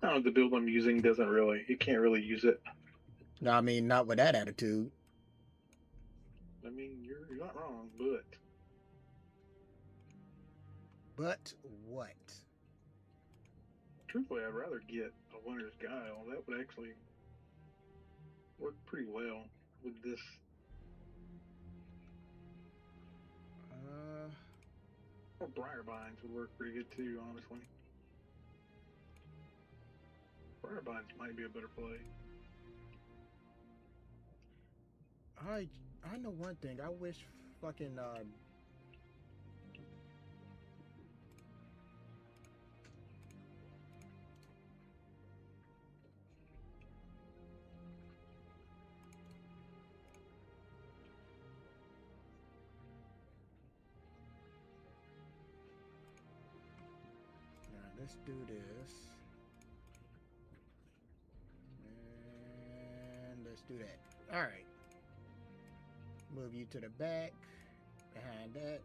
No, the build I'm using doesn't really. You can't really use it. No, I mean not with that attitude. I mean, you're not wrong, but But what? truthfully, I'd rather get a winner's guile. That would actually work pretty well with this. Uh, Or Briar Vines would work pretty good too, honestly. Briar Vines might be a better play. I I know one thing. I wish fucking let's do this. And let's do that. All right. Move you to the back. Behind that.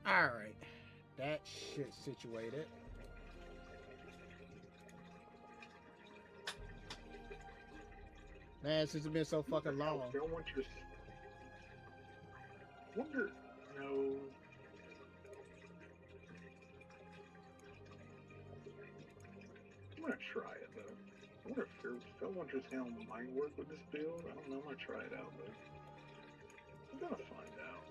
All right. That shit situated. Man, since it's been so What the fucking hell? long. Don't want your. Wonder. No. I'm gonna try it though. I wonder if Spellwinter's Helm might work with this build. I don't know. I'm gonna try it out though. I'm gonna find out.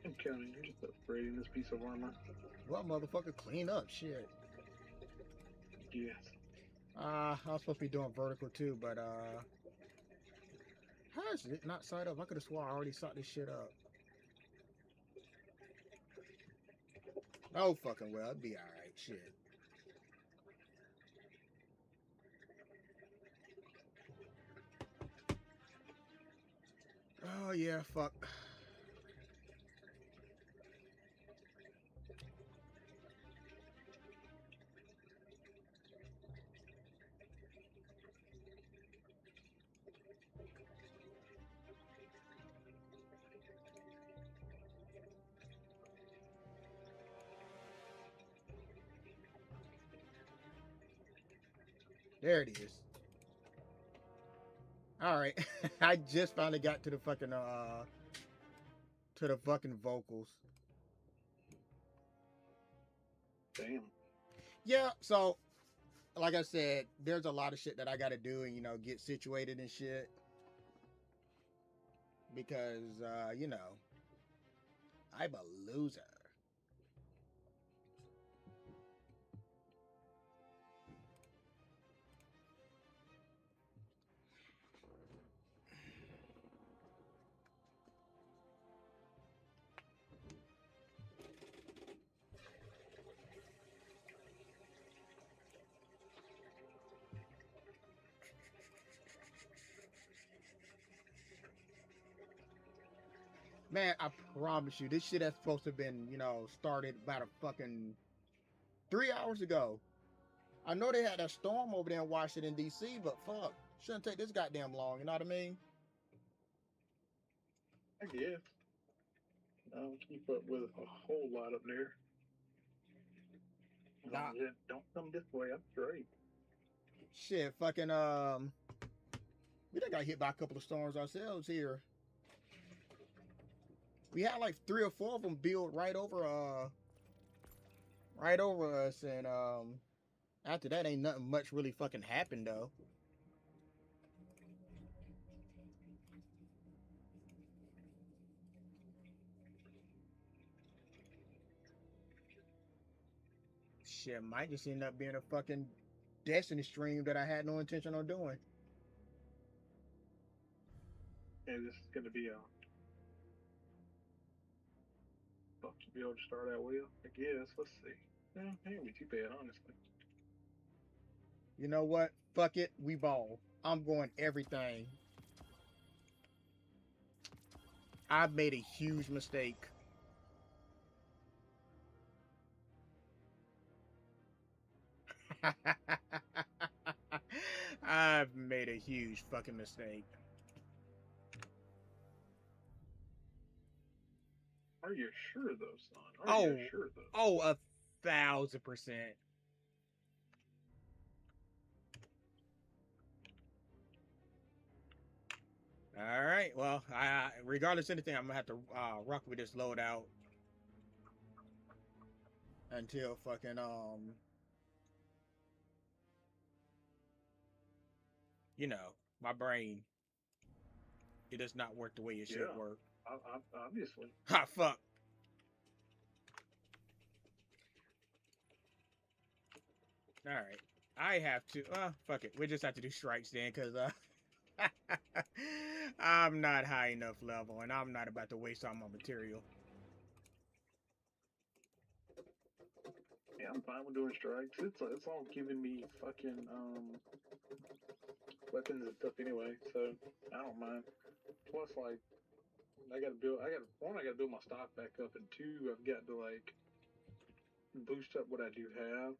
I'm counting. You're just upgrading this piece of armor. Well, motherfucker, clean up shit. Yes. I was supposed to be doing vertical too, but how is it not side up? I could have swore I already sought this shit up. Oh fucking well, it'd be alright. Shit. Oh yeah, fuck. There it is. All right, I just finally got to the fucking vocals. Damn. Yeah, so like I said, there's a lot of shit that I got to do and get situated and shit because I'm a loser. Man, I promise you, this shit that's supposed to have been, started about a fucking 3 hours ago. I know they had a storm over there in Washington D.C., but fuck, shouldn't take this goddamn long. You know what I mean? I guess. I don't keep up with a whole lot up there. As long Nah, as it don't come this way, I'm straight. shit, fucking we done got hit by a couple of storms ourselves here. We had like three or four of them build right over us, and after that, ain't nothing much really fucking happened though. Shit might just end up being a fucking Destiny stream that I had no intention on doing. And this is going to be a fuck to be able to start out with. I guess. Let's see. No, ain't be too bad, honestly. You know what? Fuck it, we ball. I'm going everything. I've made a huge mistake. I've made a huge fucking mistake. Are you sure though, son? Are you Oh, sure though? oh, 1,000%. All right. Well, regardless of anything, I'm gonna have to rock with this loadout until fucking you know, my brain it does not work the way it should Yeah, work. obviously. Ha fuck. All right. I have to. Fuck it. We just have to do strikes then, cause I'm not high enough level, and I'm not about to waste all my material. Yeah, I'm fine with doing strikes. It's all giving me fucking weapons and stuff anyway, so I don't mind. Plus, like, I gotta build my stock back up, and two, I've got to like boost up what I do have,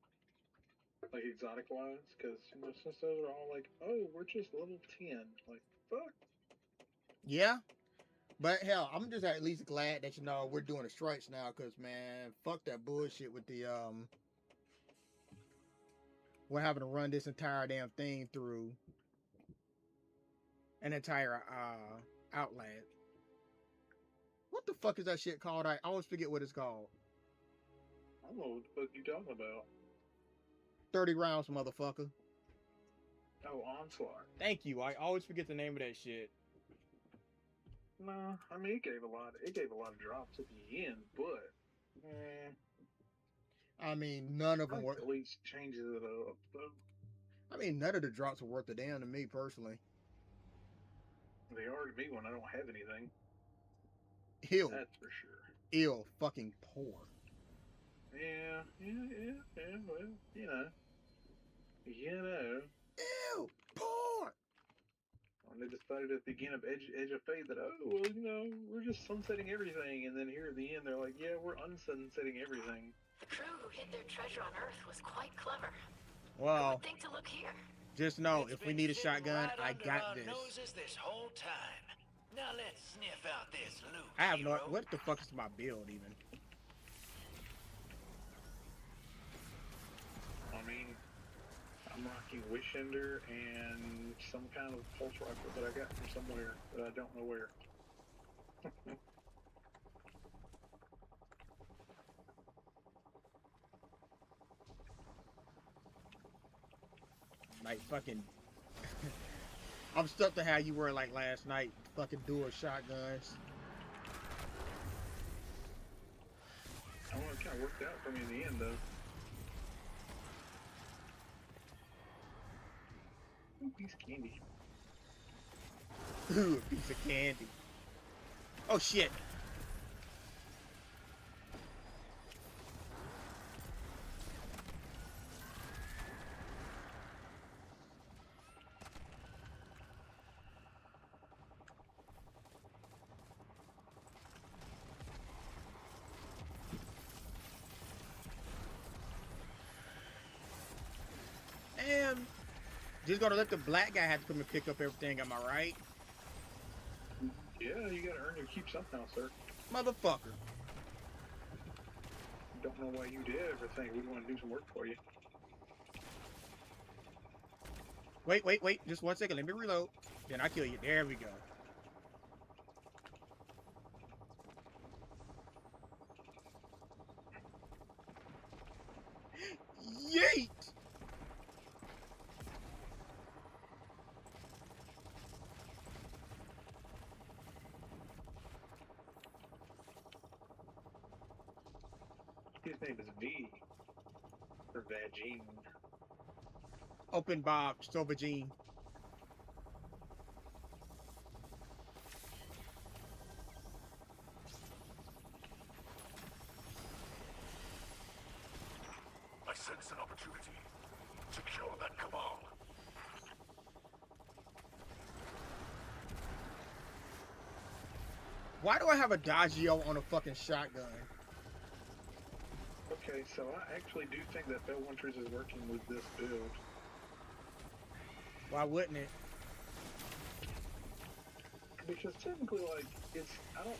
like exotic wise, because since those are all like, oh, we're just level 10, like, fuck. Yeah. But hell, I'm just at least glad that we're doing the strikes now, cause man, fuck that bullshit with the we're having to run this entire damn thing through an entire outlet. What the fuck is that shit called? I always forget what it's called. I don't know what the fuck you talking about. 30 rounds, motherfucker. Oh, onslaught. Thank you. I always forget the name of that shit. Nah, I mean it gave a lot. It gave a lot of drops at the end, but I mean, none of them were. at least changes it up. Though. I mean, none of the drops were worth a damn to me personally. They are to me when I don't have anything. Ill. That's for sure. Ill fucking poor. Yeah. Well, you know. Ew, poor. And they decided at the beginning of Edge of Fate that, oh, well, we're just sunsetting everything. And then here at the end, they're like, yeah, we're unsunsetting everything. The crew who hid their treasure on Earth was quite clever. Well, Who would think to look here? Just know, It's if we been need a sitting shotgun, right I under got our this. noses this whole time. Now let's sniff out this loot. I have no. hero. What the fuck is my build even? I mean, I'm rocking Wishender and some kind of pulse rifle that I got from somewhere that I don't know where. Like fucking. I'm stuck to how you were like last night. Fucking dual shotguns. I don't know, it kind of worked out for me in the end, though. Ooh, piece of candy. Ooh, a piece of candy. Oh shit. Damn. Just gonna let the black guy have to come and pick up everything, am I right? Yeah, you gotta earn your keep somehow, sir. Motherfucker. Don't know why you did everything. We want to do some work for you. Wait. Just 1 second. Let me reload. Then I kill you. There we go. Yeet! His name is V. For Vagine. Open Bob, Stovagine. I sense an opportunity to kill that cabal. Why do I have a Dodgeo on a fucking shotgun? Okay, so I actually do think that Bell Winters is working with this build. Why wouldn't it? Because technically, like, I don't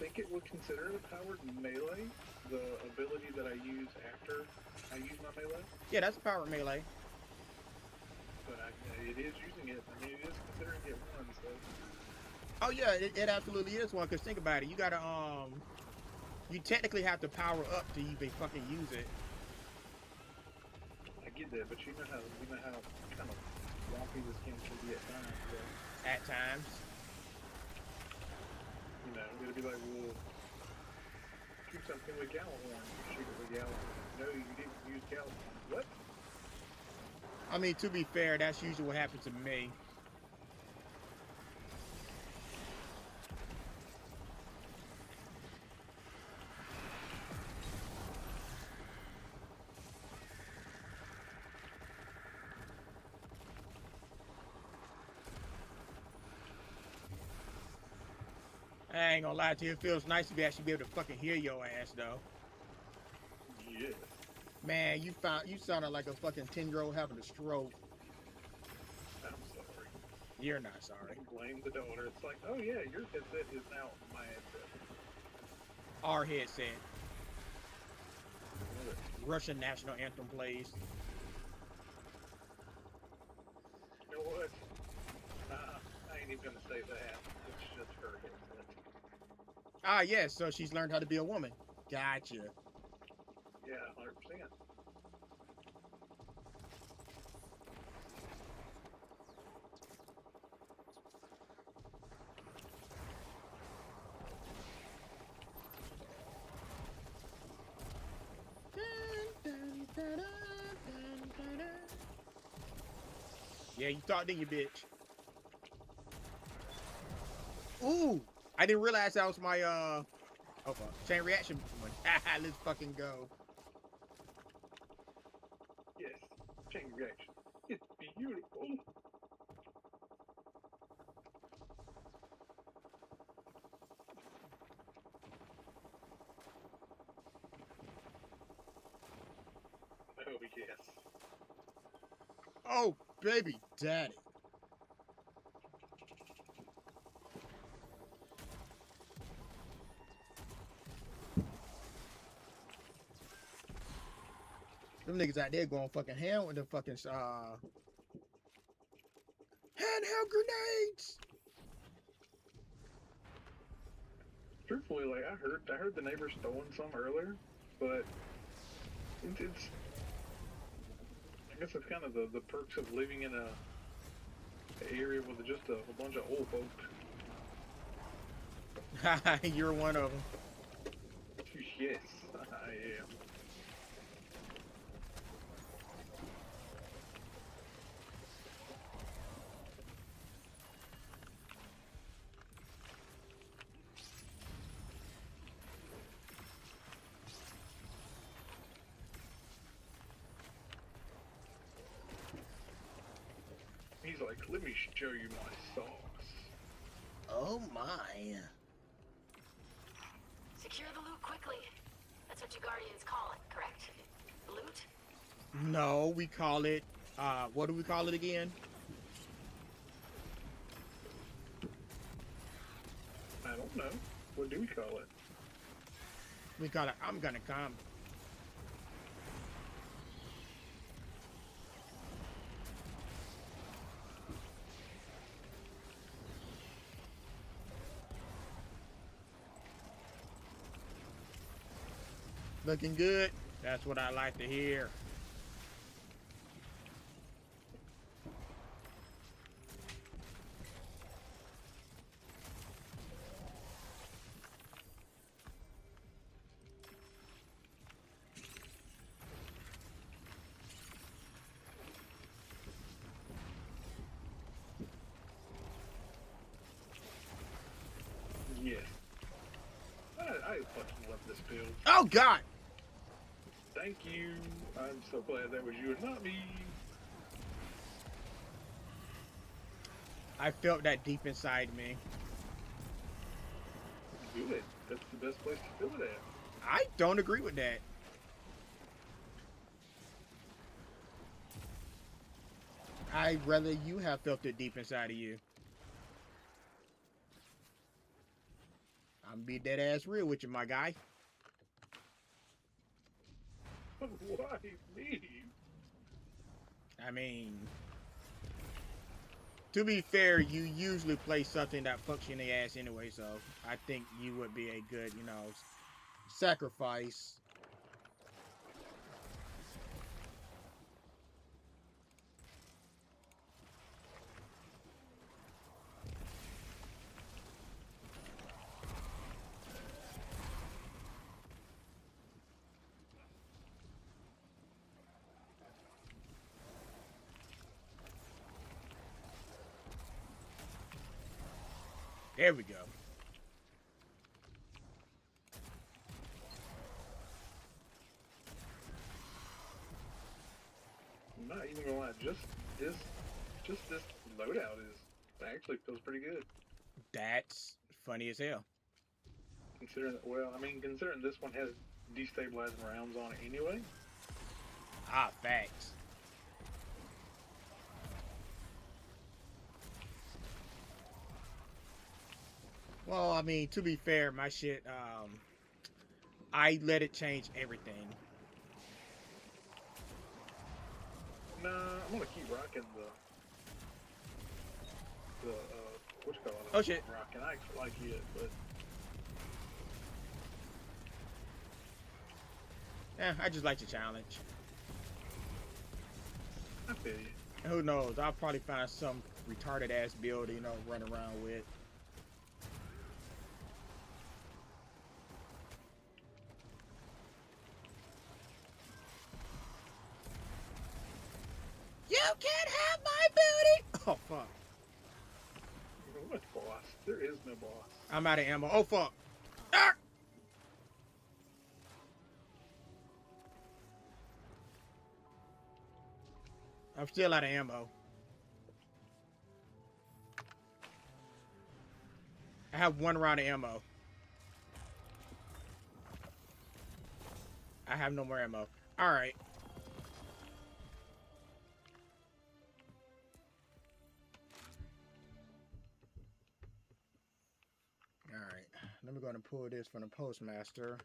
think it would consider it a powered melee, the ability that I use after I use my melee. Yeah, that's a powered melee. But it is using it. I mean, it is considering it one, so. Oh yeah, it absolutely is one. Cause think about it, you gotta you technically have to power up to even fucking use it. I get that, but you know how kind of wonky this game can be at times. So, At times. you know, it'll be like, well, shoot something with Gallahorn. Shoot it with Gallahorn. No, you didn't use Gallahorn. What? I mean, to be fair, that's usually what happens to me. I ain't gonna lie to you, it feels nice to be actually be able to fucking hear your ass though. Yeah. Man, you sounded like a fucking 10-year-old having a stroke. I'm sorry. You're not sorry. Blame the daughter. It's like, oh yeah, your headset is now my headset. Our headset. Russian national anthem plays. You know what? I ain't even gonna say that. It's just her headset. Ah, yes, so she's learned how to be a woman. Gotcha. Yeah, 100%. Yeah, you thought, didn't you, bitch? Ooh, I didn't realize that was my oh fuck, chain reaction one. Let's fucking go. Yes, chain reaction. It's beautiful. Oh yes. Oh, baby daddy. Them niggas out there going fucking ham with the fucking handheld grenades. Truthfully, like I heard the neighbors throwing some earlier, but it's I guess it's kind of the perks of living in a area with just a bunch of old folk. You're one of them. Yes, I am. He's like, let me show you my sauce. Oh my. Secure the loot quickly. That's what you Guardians call it, correct? Loot? No, we call it what do we call it again? I don't know. What do we call it? We call it I'm gonna come. Looking good. That's what I like to hear. Yes. I fucking love this build. Oh God! Thank you. I'm so glad that was you and not me. I felt that deep inside me. good. That's the best place to fill it at. I don't agree with that. I'd rather you have felt it deep inside of you. I'm be dead ass real with you, my guy. Why me? I mean, to be fair, you usually play something that fucks you in the ass anyway, so I think you would be a good, you know, sacrifice. There we go. I'm not even gonna lie, just this loadout actually feels pretty good. That's funny as hell. Considering considering this one has destabilizing rounds on it anyway. Ah, facts. Well, I mean, to be fair, my shit, I let it change everything. Nah, I'm gonna keep rocking the what you call it? Oh shit. Rocking. I actually like it, but Yeah, I just like the challenge. I feel you. And who knows? I'll probably find some retarded ass build, you know, run around with. You can't have my booty! Oh, fuck. What boss? There is no boss. I'm out of ammo. Oh, fuck. Ah! I'm still out of ammo. I have one round of ammo. I have no more ammo. Alright. Alright. Let me go and pull this from the postmaster.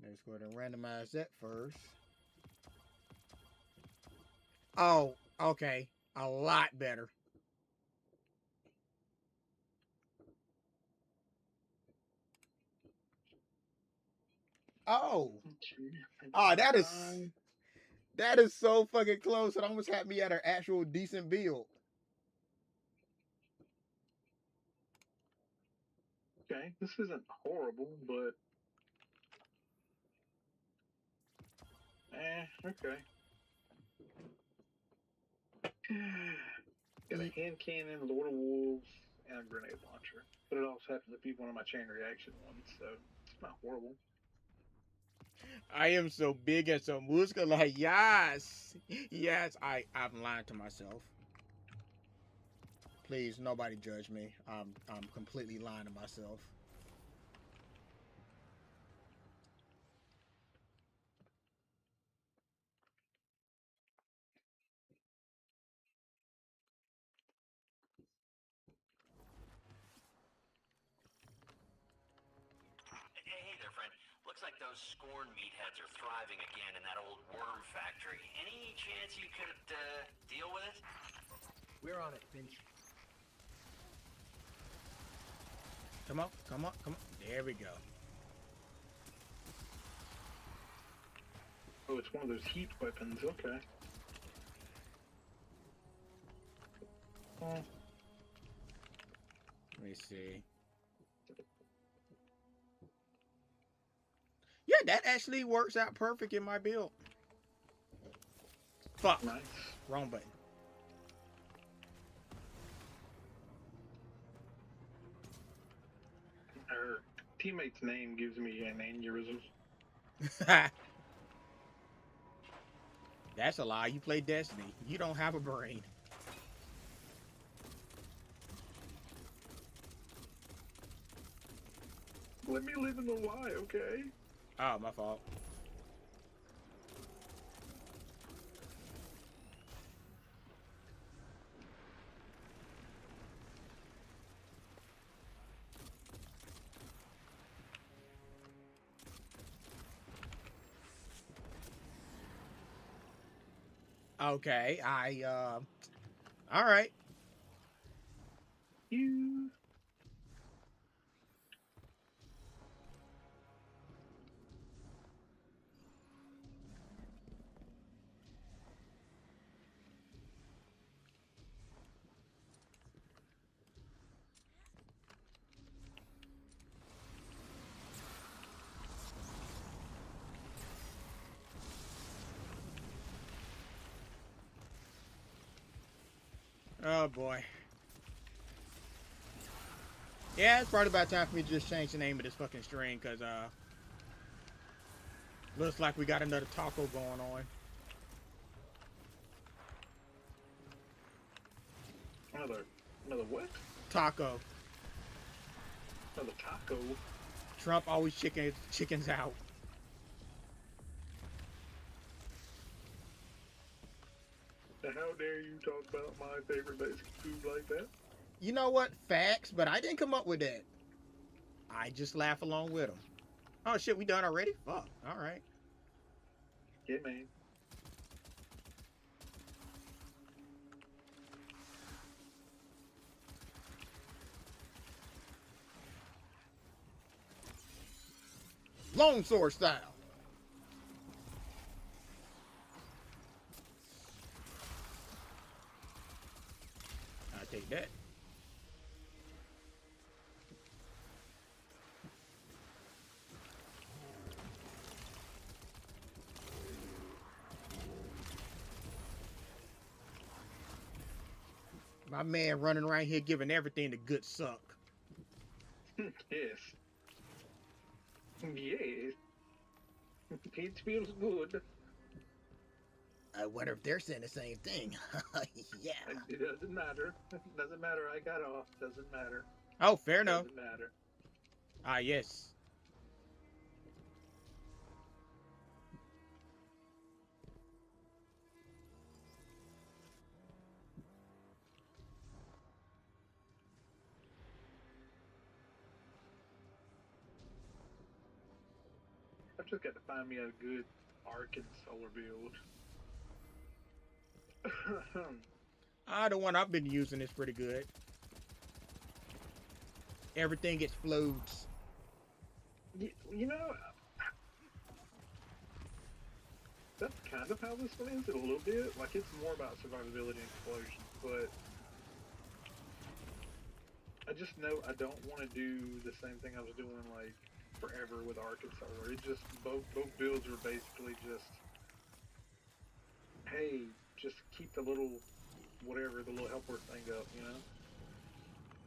Let's go ahead and randomize that first. Oh, okay. A lot better. Oh. Oh, that is so fucking close. It almost had me at an actual decent build. Okay, this isn't horrible, but okay. Got a hand cannon, Lord of Wolves, and a grenade launcher. But it also happens to be one of my chain reaction ones, so it's not horrible. I am so big and so muscular. Like, yes. Yes, I'm lying to myself. Please, nobody judge me. I'm completely lying to myself. Hey there, friend. Looks like those Scorn meatheads are thriving again in that old worm factory. Any chance you could deal with it? We're on it, Finch. Come on, come on, come on. There we go. Oh, it's one of those heat weapons. Okay. Let me see. Yeah, that actually works out perfect in my build. Fuck. Nice. Wrong button. teammate's name gives me an aneurysm. That's a lie. You play Destiny. You don't have a brain. Let me live in the Y, okay? Oh, my fault. Okay, all right. You. Oh boy. Yeah, it's probably about time for me to just change the name of this fucking stream, cause looks like we got another taco going on. Another what? Taco. Another taco. Trump always chickens out. How dare you talk about my favorite basic food like that? You know what? Facts, but I didn't come up with that. I just laugh along with them. Oh shit, we done already? Fuck. All right. Yeah, man. Long sword style. I'll take that. My man running around here giving everything a good suck. Yes. Yes. It feels good. I wonder if they're saying the same thing. Yeah. It doesn't matter. Doesn't matter. I got off. Doesn't matter. Oh, fair enough. Doesn't matter. Ah, yes. I've just got to find me a good arc and solar build. The one I've been using is pretty good. Everything explodes. You know, that's kind of how this one is a little bit. Like, it's more about survivability and explosions, but I just know I don't want to do the same thing I was doing, like, forever with Arc and Solar. It just, both builds are basically just, hey, just keep the little, whatever, the little helper thing up, you know?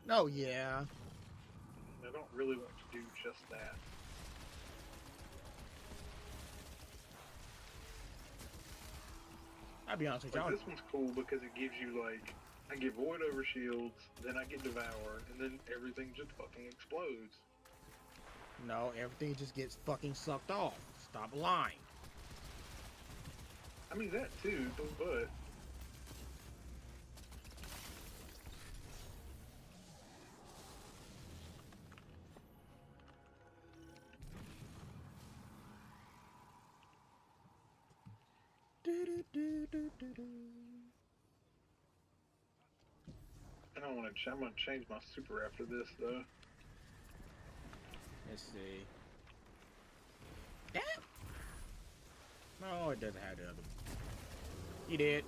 Oh, yeah. I don't really want to do just that. I'll be honest with Like, y'all. this one's cool because it gives you, like, I get Void over shields, then I get Devour, and then everything just fucking explodes. No, everything just gets fucking sucked off. Stop lying. I mean, that too, but... I don't want to. I'm gonna change my super after this, though. Let's see. Damn. No, it doesn't have the other. He did.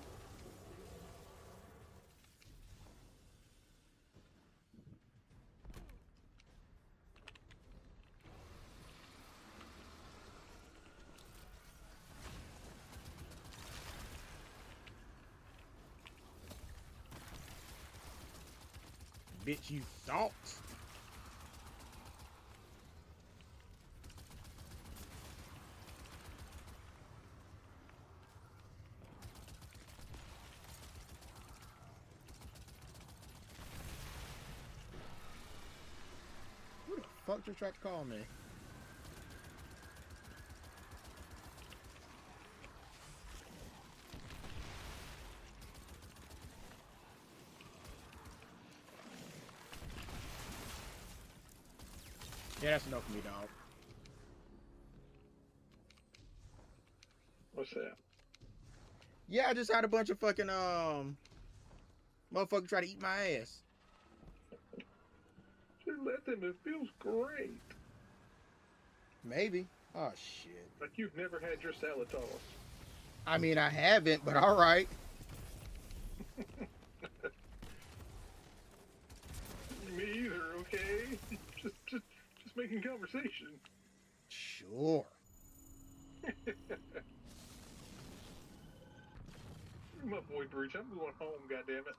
Bitch, you thought. fuck just tried to call me? Yeah, that's enough for me, dog. What's that? Yeah, I just had a bunch of fucking motherfuckers try to eat my ass. Just let them. It feels great. Maybe. Oh shit. Like you've never had your salad tossed. I mean, I haven't, but all right. Me either. Okay. Just making conversation. Sure. My boy Bruce, I'm going home. Goddammit.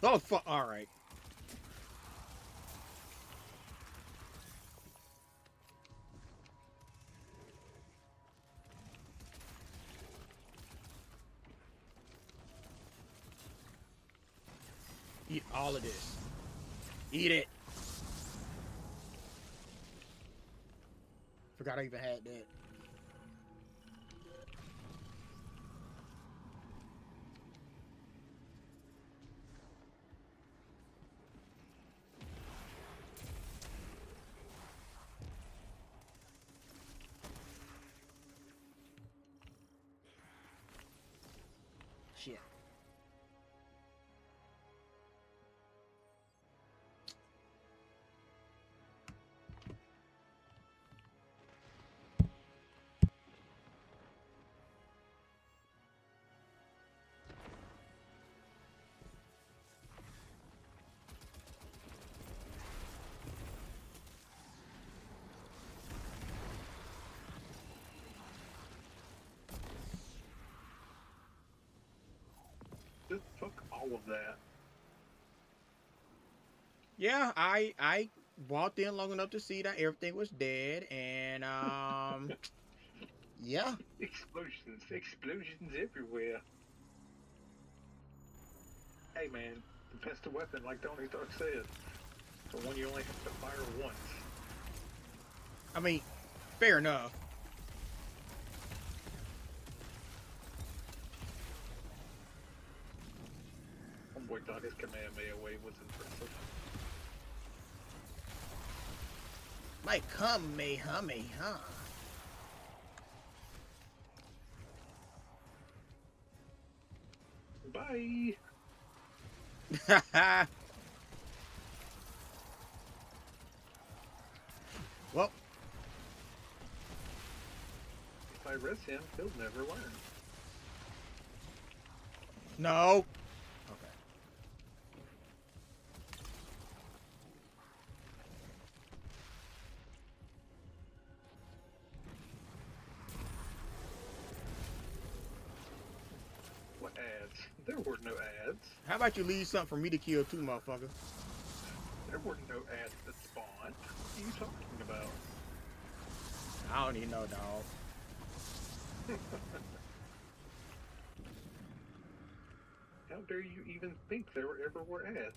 Oh fuck. All right. Eat all of this. Eat it. Forgot I even had that. Shit. Just fuck all of that. Yeah, I walked in long enough to see that everything was dead, and yeah. Explosions everywhere. Hey man, the best weapon, like Tony Stark said, the one you only have to fire once. I mean, fair enough. Homeboy thought his Kamehameha wave was impressive. Like Kamehameha. Bye. Well, If I rest him, he'll never learn. no. Okay. What ads? There were no ads. How about you leave something for me to kill too, motherfucker? There were no ads that spawned. What are you talking about? I don't even know, dog. How dare you even think there ever were ads?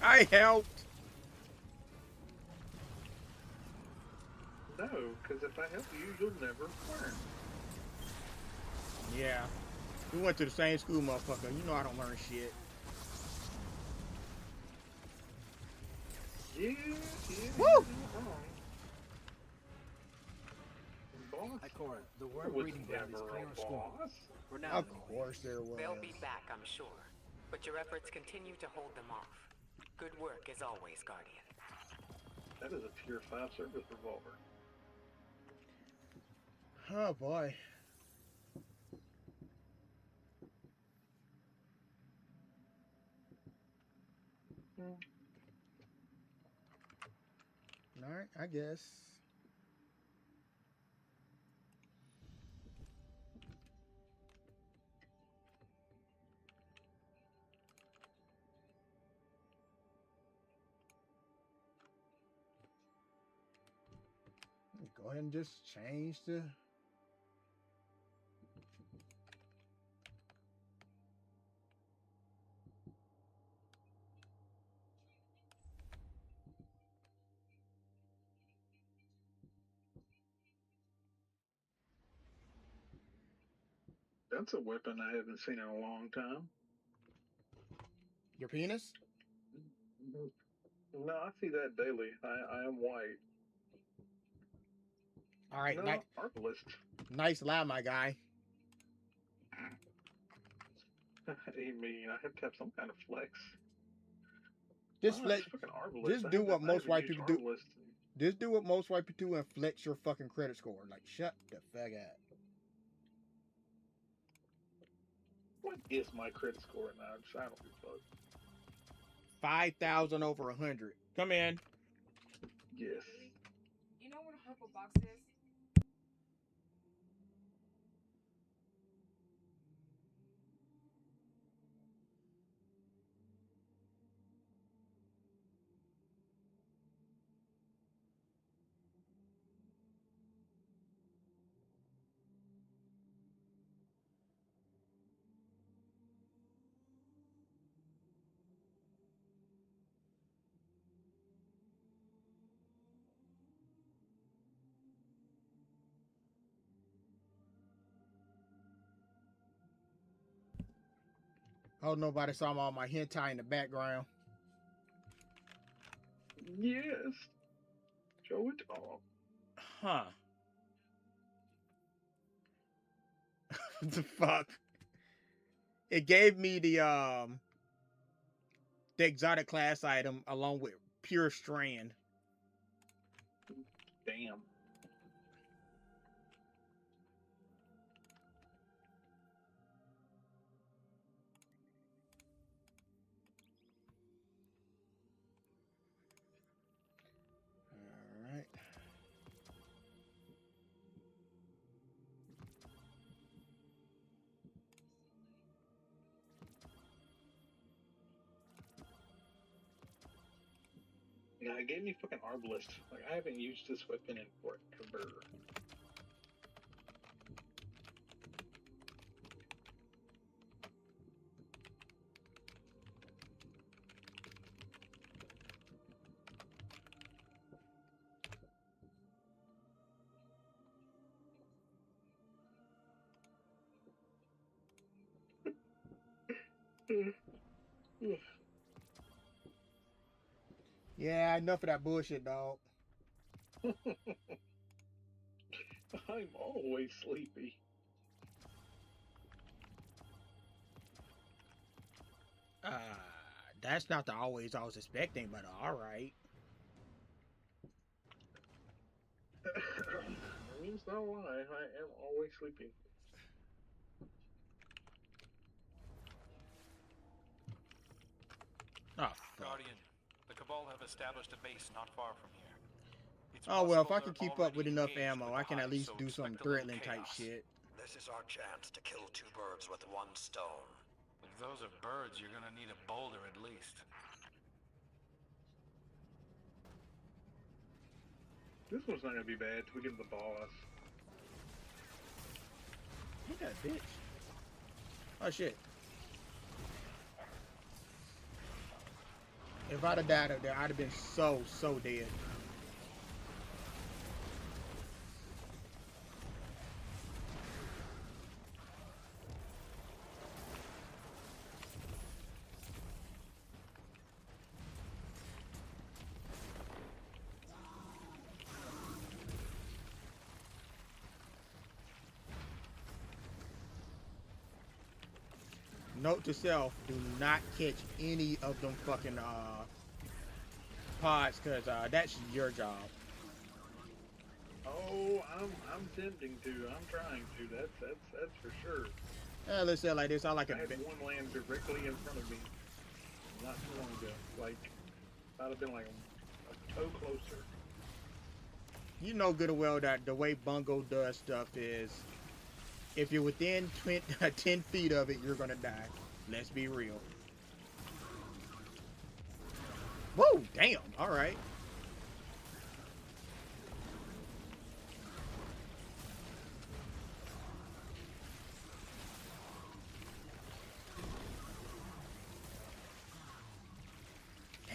I helped. No, because if I help you, you'll never learn. Yeah. We went to the same school, motherfucker. You know I don't learn shit. Yeah, Woo! you're not wrong. Boss Hi, Cora. The worm was breeding ground is never clear a of swarm. boss. For now, Of anyway. course there was. They'll be back, I'm sure. But your efforts continue to hold them off. Good work as always, Guardian. That is a tier 5 service revolver. Oh boy. All right, I guess. Go ahead and just change the. That's a weapon I haven't seen in a long time. Your penis? No, I see that daily. I am white. All right, No, herbalist. nice lie, my guy. I mean, I have to have some kind of flex. Just flex. Fucking herbalist. Just do what most white people do. Herbalist. Just do what most white people do and flex your fucking credit score. Like, shut the fuck up. What is my credit score now? I don't give a fuck. 5,000 over 100. Come in. Yes. You know what a purple box is? Oh, nobody saw all my hentai in the background. Yes. Show it off. Huh. What the fuck? It gave me the exotic class item along with pure strand. Damn. All right. Yeah, it gave me fucking herbalist. Like, I haven't used this weapon in forever. Yeah, enough of that bullshit, dog. I'm always sleepy. That's not the always I was expecting, but all right. I mean, it's not a lie. I am always sleeping. Oh, fuck. Guardian, the Cabal have established a base not far from here. It's Oh, well, if I possible can they're keep up with already enough engaged ammo, with I the can at Hive, least so do some expect a little threatening type chaos. shit. This is our chance to kill two birds with one stone. If those are birds, you're gonna need a boulder at least. This one's not gonna be bad till we get to the boss. Look at that bitch. Oh, shit. If I'd have died up there, I'd have been so dead. Note to self, do not catch any of them fucking pods, cause that's your job. Oh, I'm tempting to. I'm trying to. That's for sure. Let's say it like this. I like I it. had one land directly in front of me not too long ago. Like, I'd have been like a toe closer. You know good and well that the way Bungo does stuff is, if you're within 10 feet of it, you're gonna die. Let's be real. Whoa, damn. All right.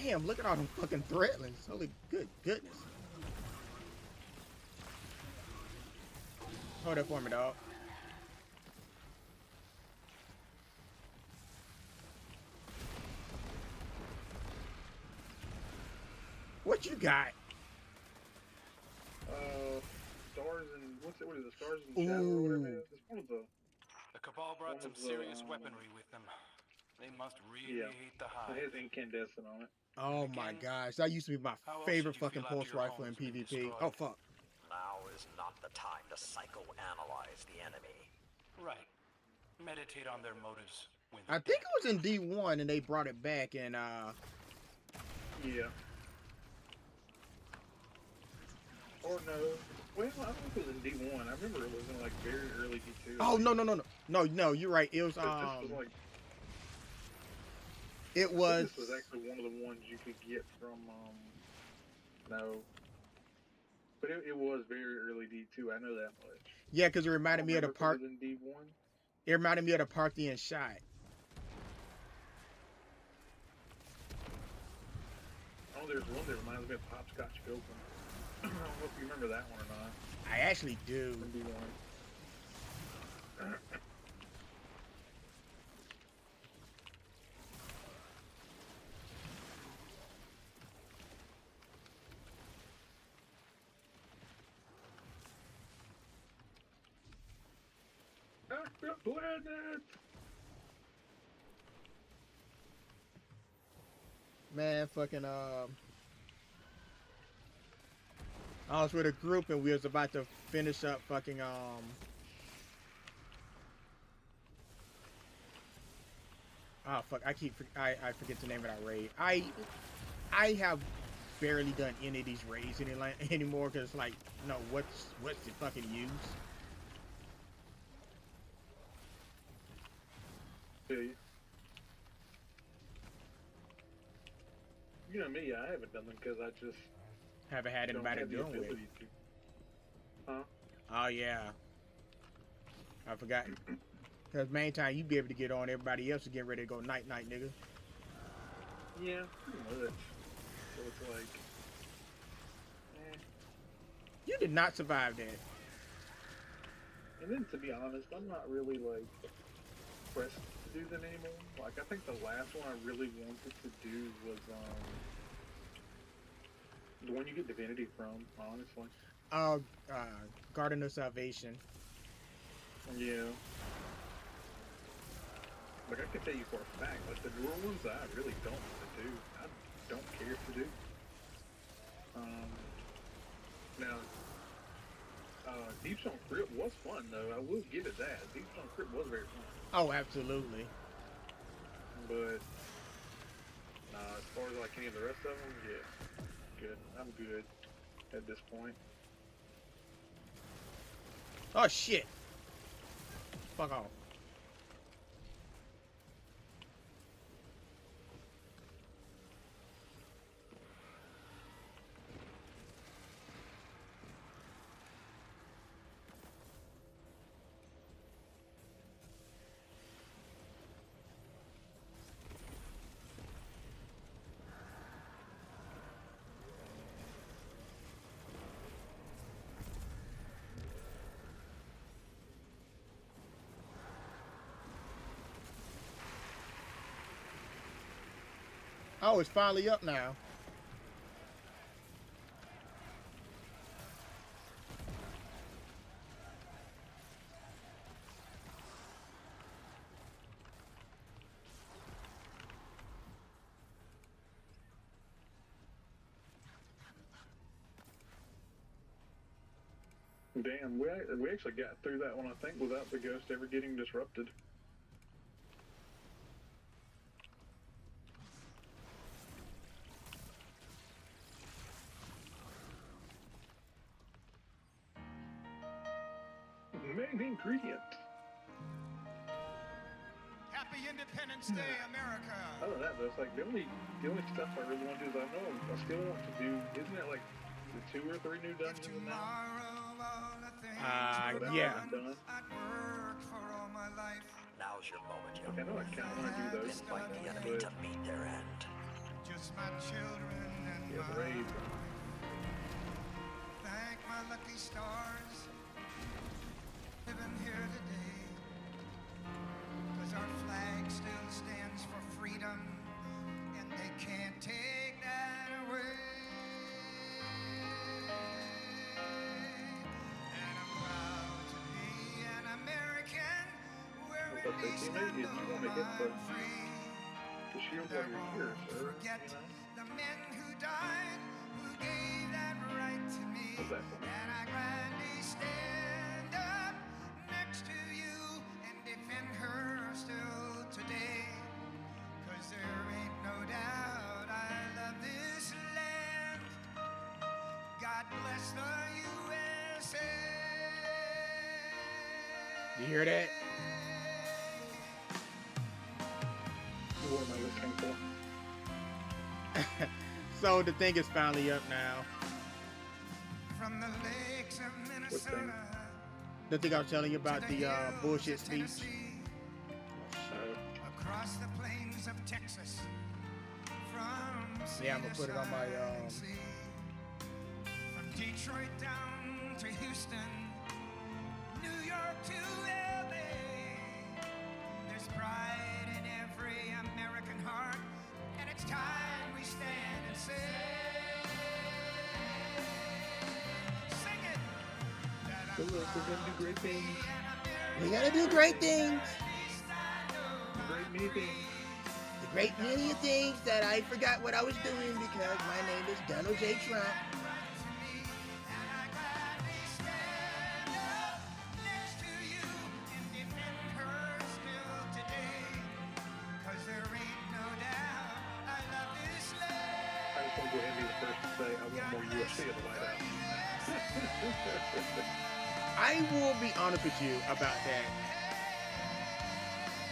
Damn, look at all them fucking threatlings. Holy good goodness. Hold that for me, dog. What you got? Stars and what is it? Stars and Shadow or whatever it is. It's one of the. The Cabal brought some serious weaponry with them. They must really hate the Hive. It has incandescent on it. Oh my gosh, that used to be my favorite fucking pulse rifle in PvP. Oh fuck. Now is not the time to psychoanalyze the enemy. Right. Meditate on their motives. I think it was in D1 and they brought it back and Yeah. Or no. Well, I don't think it was in D1. I remember it was in like very early D2. Oh no, you're right. It was This was like it was this was actually one of the ones you could get from no. But it was very early D2, I know that much. yeah, because it reminded me of the part in D1. It reminded me of the Parthian shot. Oh, there's one that reminds me of Hopscotch Pilgrim. I don't know if you remember that one or not. I actually do. From D1. Extra planet! Man, fucking I was with a group and we was about to finish up fucking oh fuck, I forget the name of that raid. I have barely done any of these raids anymore because like no, what's the fucking use? You know me, I haven't done them because I just haven't had anybody doing it. Huh? Oh yeah, I forgot. Because main time you be able to get on, everybody else is getting ready to go night night, nigga. Yeah, pretty much. So it's like, you did not survive that. And then to be honest, I'm not really like pressed to do them anymore. Like I think the last one I really wanted to do was the one you get Divinity from, honestly. Garden of Salvation. Yeah. Like I can tell you for a fact, like the newer ones I really don't want to do. I don't care to do. Now Deepstone Crypt was fun though, I will give it that. Deepstone Crypt was very fun. Oh, absolutely. But as far as like any of the rest of them, yeah, good. I'm good at this point. Oh shit! Fuck off. Oh, it's finally up now. Damn, we actually got through that one, I think, without the ghost ever getting disrupted. Main ingredient. Happy Independence Day, America! Other than that, though, it's like the only stuff I really want to do is I still want to do. Isn't it like the 2 or 3 new dungeons now? Yeah. Done. Now's your moment, young Okay, I know I kind of want to do those. Invite the enemy to meet their end. Just my children and Yeah, the raid. thank my lucky stars living here today. 'Cause our flag still stands for freedom, and they can't take that away. And I'm proud to be an American, where But at they least can I make it. You know want to hit I'm free. the shield while you're here, sir. Forget You know? the men who died, who gave that right to me. What's that for? And I gladly stand up next to you and defend her still today. 'Cause there ain't no doubt I love this land. God bless the USA. You hear that? What am I listening for? So the thing is finally up now. From the lakes of thing? Minnesota The thing I was telling you about to the hills bullshit of speech. Tennessee, across the plains of Texas, from Yeah, I'm gonna put it on my sea, from Detroit down to Houston, New York to LA. There's pride in every American heart, and it's time we stand and say, sing it. That Good luck, we're gonna do great things. We gotta do great things. Great many things. The great many things that I forgot what I was doing because my name is Donald J. Trump. I just want to go ahead and be the first to say I want more UFC in the White House. I will be honest with you about that.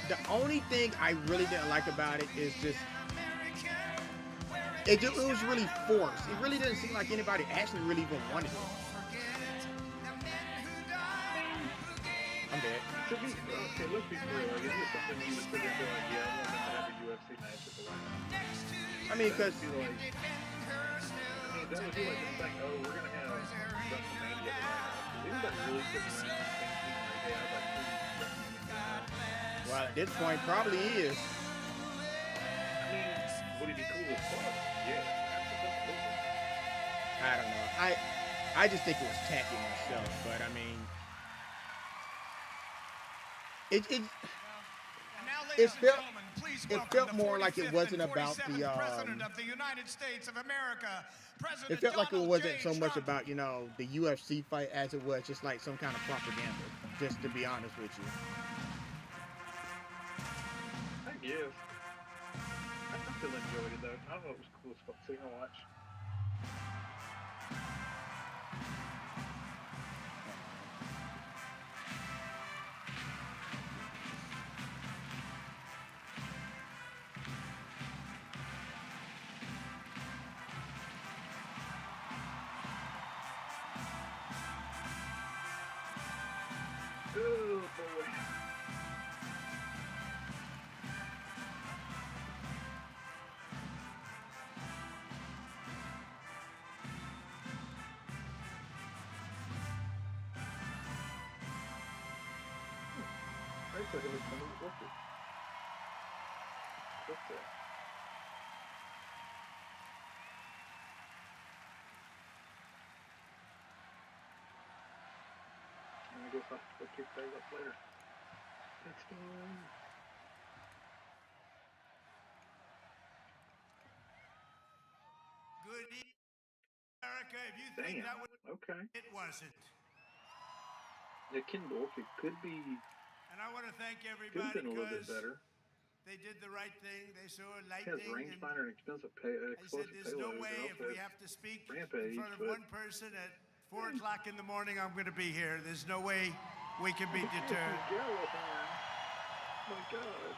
The only thing I really didn't like about it is just it was really forced. It really didn't seem like anybody actually really even wanted it. I'm dead. To be, okay, let's be clear. Like, is it something you would sit there and be like, yeah, I want them to have a UFC match at the White House? I mean, because Be like, that would be like the thing, oh, we're going to have WrestleMania at the White House. Is anybody really sitting around thinking, like, hey, I'd like to see WrestleMania? well, at this point, probably is. I mean, would it be cool as fuck? Yeah, absolutely. I don't know. I just think it was tacky myself, but I mean, it felt more like it wasn't about the it felt like it wasn't so much about, you know, the UFC fight as it was just like some kind of propaganda, just to be honest with you. I guess. I still enjoyed it though. I thought it was cool as fuck seeing her watch. Oh boy. Actually, it was funny. What's it? What's that? I guess I'll have to pick those up later. That's fine. Good evening, America. If you Damn. think that was Okay. it wasn't. Yeah, Ken Bork, it could be. And I want to thank Could have everybody been a little bit because better. they did the right thing. They saw It lightning. has range And finder and expensive I said, explosive there's no payload. way It if also we has have to speak Rampage, in front of but one person at 4 o'clock in the morning, I'm going to be here. There's no way we can be deterred. Oh my God.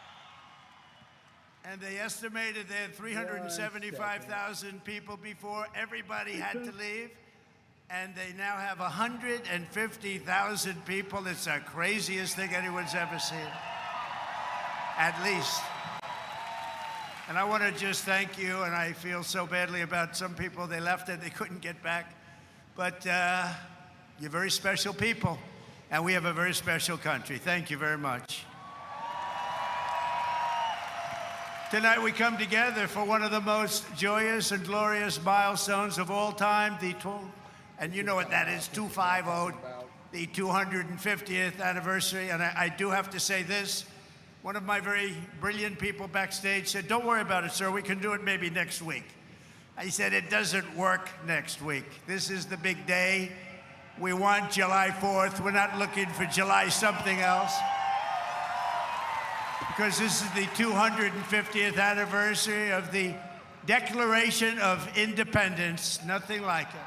And they estimated they had 375,000 people before. Everybody had to leave. And they now have 150,000 people. It's the craziest thing anyone's ever seen. At least. And I want to just thank you, and I feel so badly about some people. They left and they couldn't get back. But you're very special people, and we have a very special country. Thank you very much. Tonight we come together for one of the most joyous and glorious milestones of all time, and you know what that is, 250, the 250th anniversary. And I do have to say this. One of my very brilliant people backstage said, don't worry about it, sir. We can do it maybe next week. I said, it doesn't work next week. This is the big day. We want July 4th. We're not looking for July something else. Because this is the 250th anniversary of the Declaration of Independence. Nothing like it.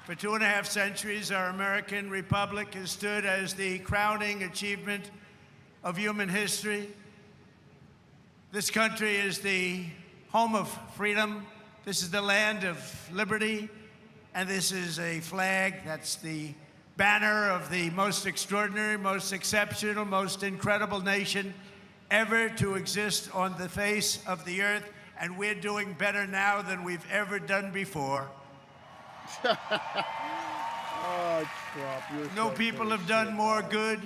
For 2.5 centuries, our American republic has stood as the crowning achievement of human history. This country is the home of freedom. This is the land of liberty. And this is a flag that's the banner of the most extraordinary, most exceptional, most incredible nation ever to exist on the face of the earth. And we're doing better now than we've ever done before. Oh, Trump, you're No so people full of have done shit, more man. good,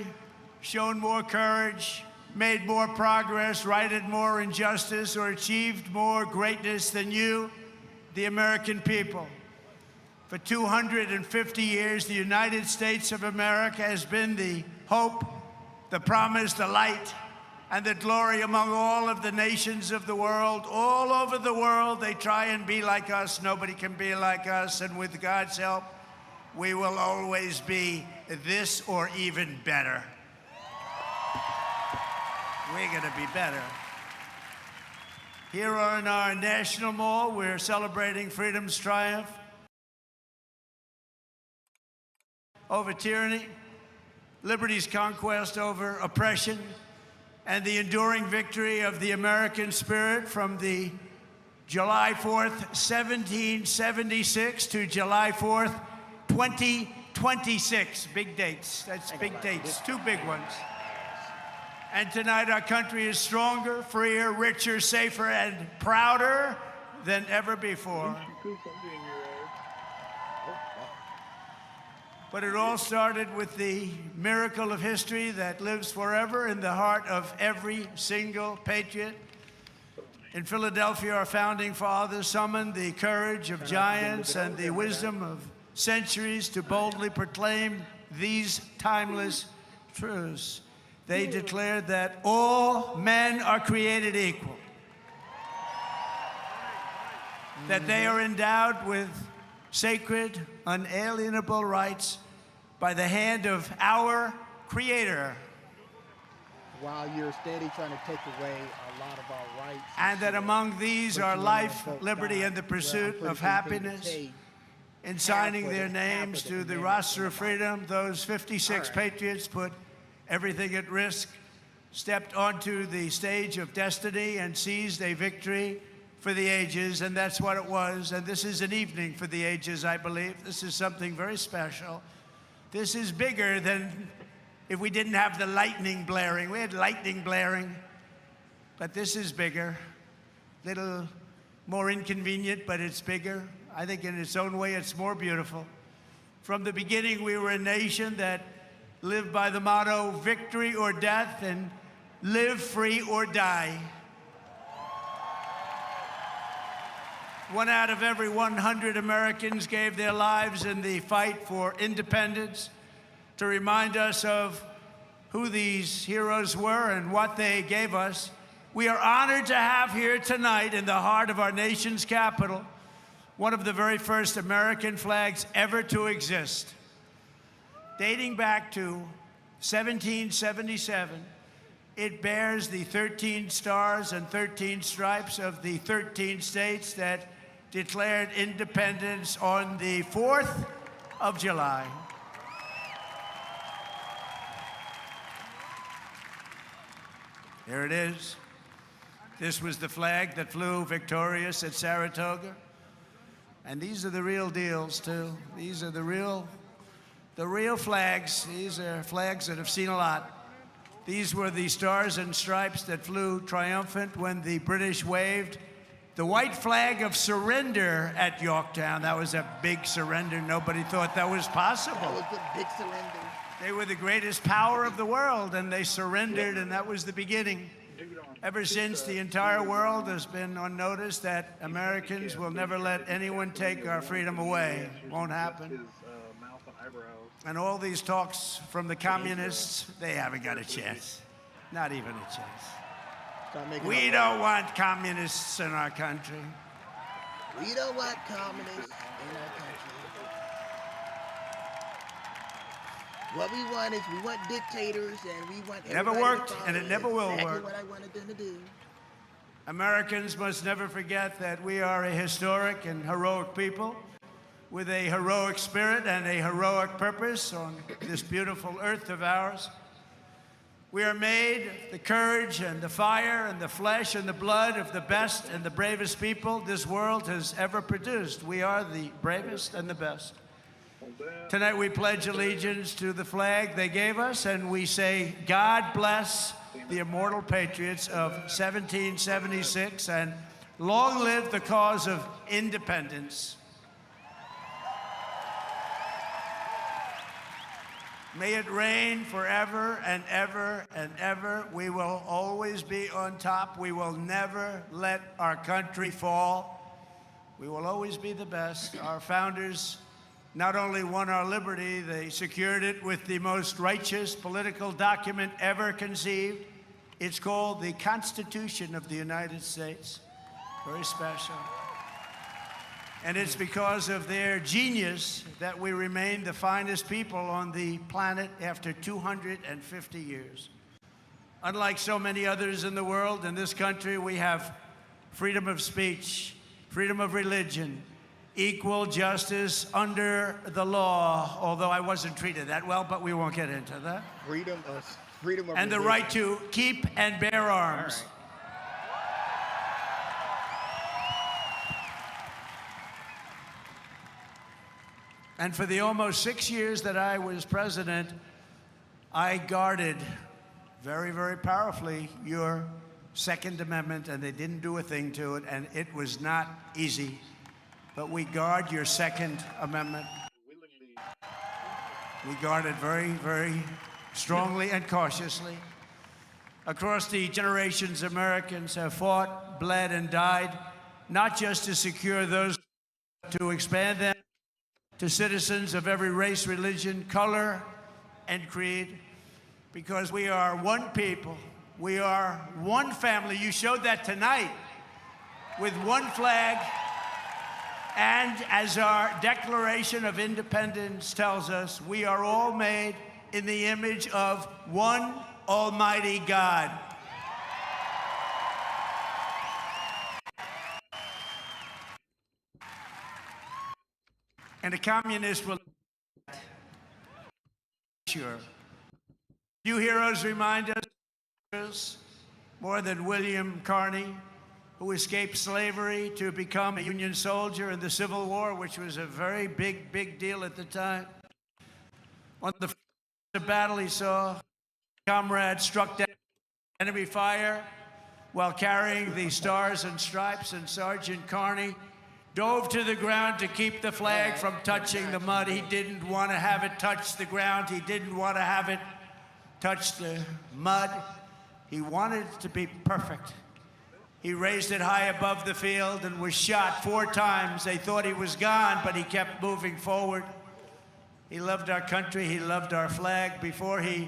shown more courage, made more progress, righted more injustice, or achieved more greatness than you, the American people. For 250 years, the United States of America has been the hope, the promise, the light, and the glory among all of the nations of the world. All over the world, they try and be like us. Nobody can be like us, and with God's help, we will always be this or even better. We're gonna be better. Here on our National Mall, we're celebrating freedom's triumph over tyranny, liberty's conquest over oppression, and the enduring victory of the American spirit from the July 4th, 1776 to July 4th, 2026. Big dates. That's big dates. Two big ones. And tonight our country is stronger, freer, richer, safer, and prouder than ever before. But it all started with the miracle of history that lives forever in the heart of every single patriot. In Philadelphia, our founding fathers summoned the courage of giants and the wisdom of centuries to boldly proclaim these timeless truths. They declared that all men are created equal, that they are endowed with sacred, unalienable rights by the hand of our Creator. While you're steady trying to take away a lot of our rights. And that among these are life, liberty, and the pursuit of happiness. In signing their names to the roster of freedom, those 56 patriots put everything at risk, stepped onto the stage of destiny, and seized a victory for the ages, and that's what it was. And this is an evening for the ages, I believe. This is something very special. This is bigger than if we didn't have the lightning blaring. We had lightning blaring, but this is bigger. Little more inconvenient, but it's bigger. I think in its own way, it's more beautiful. From the beginning, we were a nation that lived by the motto, victory or death, and live free or die. 1 out of every 100 Americans gave their lives in the fight for independence to remind us of who these heroes were and what they gave us. We are honored to have here tonight in the heart of our nation's capital one of the very first American flags ever to exist. Dating back to 1777, it bears the 13 stars and 13 stripes of the 13 states that declared independence on the 4th of July. There it is. This was the flag that flew victorious at Saratoga. And these are the real deals, too. These are the real flags. These are flags that have seen a lot. These were the stars and stripes that flew triumphant when the British waved the white flag of surrender at Yorktown. That was a big surrender. Nobody thought that was possible. That was a big surrender. They were the greatest power of the world, and they surrendered, and that was the beginning. Ever since, the entire world has been on notice that Americans will never let anyone take our freedom away. Won't happen. And all these talks from the communists, they haven't got a chance. Not even a chance. We don't want communists in our country. We don't want communists in our country. What we want is we want dictators, and we want never worked, and it never will exactly work. What I wanted them to do. Americans must never forget that we are a historic and heroic people with a heroic spirit and a heroic purpose on this beautiful earth of ours. We are made of the courage and the fire and the flesh and the blood of the best and the bravest people this world has ever produced. We are the bravest and the best. Tonight we pledge allegiance to the flag they gave us, and we say, God bless the immortal patriots of 1776, and long live the cause of independence. May it reign forever and ever and ever. We will always be on top. We will never let our country fall. We will always be the best. Our founders not only won our liberty, they secured it with the most righteous political document ever conceived. It's called the Constitution of the United States. Very special. And it's because of their genius that we remain the finest people on the planet after 250 years. Unlike so many others in the world, in this country, we have freedom of speech, freedom of religion, equal justice under the law, although I wasn't treated that well, but we won't get into that. Freedom of and religion. the right to keep and bear arms. Right. And for the almost 6 years that I was president, I guarded very, very powerfully your Second Amendment, and they didn't do a thing to it, and it was not easy. But we guard your Second Amendment. We guard it very, very strongly and cautiously. Across the generations, Americans have fought, bled, and died, not just to secure those, to expand them to citizens of every race, religion, color, and creed, because we are one people. We are one family. You showed that tonight with one flag. And as our Declaration of Independence tells us, we are all made in the image of one Almighty God. And a communist will sure. Few heroes remind us more than William Carney, who escaped slavery to become a Union soldier in the Civil War, which was a very big deal at the time. On the first battle he saw, comrades struck down enemy fire while carrying the stars and stripes, and Sergeant Carney dove to the ground to keep the flag from touching the mud. He didn't want to have it touch the ground. He didn't want to have it touch the mud. He wanted it to be perfect. He raised it high above the field and was shot 4 times. They thought he was gone, but he kept moving forward. He loved our country. He loved our flag. Before he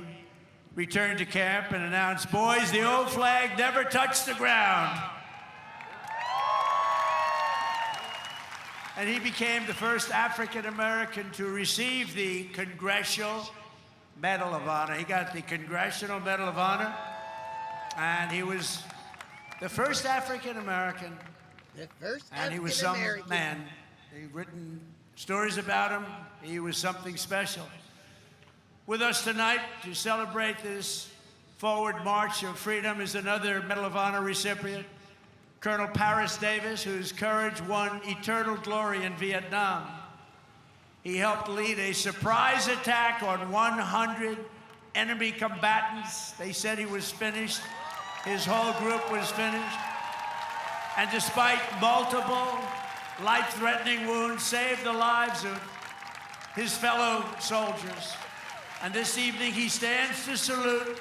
returned to camp and announced, "Boys, the old flag never touched the ground." And he became the first African American to receive the Congressional Medal of Honor. He got the Congressional Medal of Honor, and he was the first African American. The first And he was some man. He'd written stories about him. He was something special. With us tonight to celebrate this forward march of freedom is another Medal of Honor recipient, Colonel Paris Davis, whose courage won eternal glory in Vietnam. He helped lead a surprise attack on 100 enemy combatants. They said he was finished. His whole group was finished. And despite multiple life-threatening wounds, saved the lives of his fellow soldiers. And this evening he stands to salute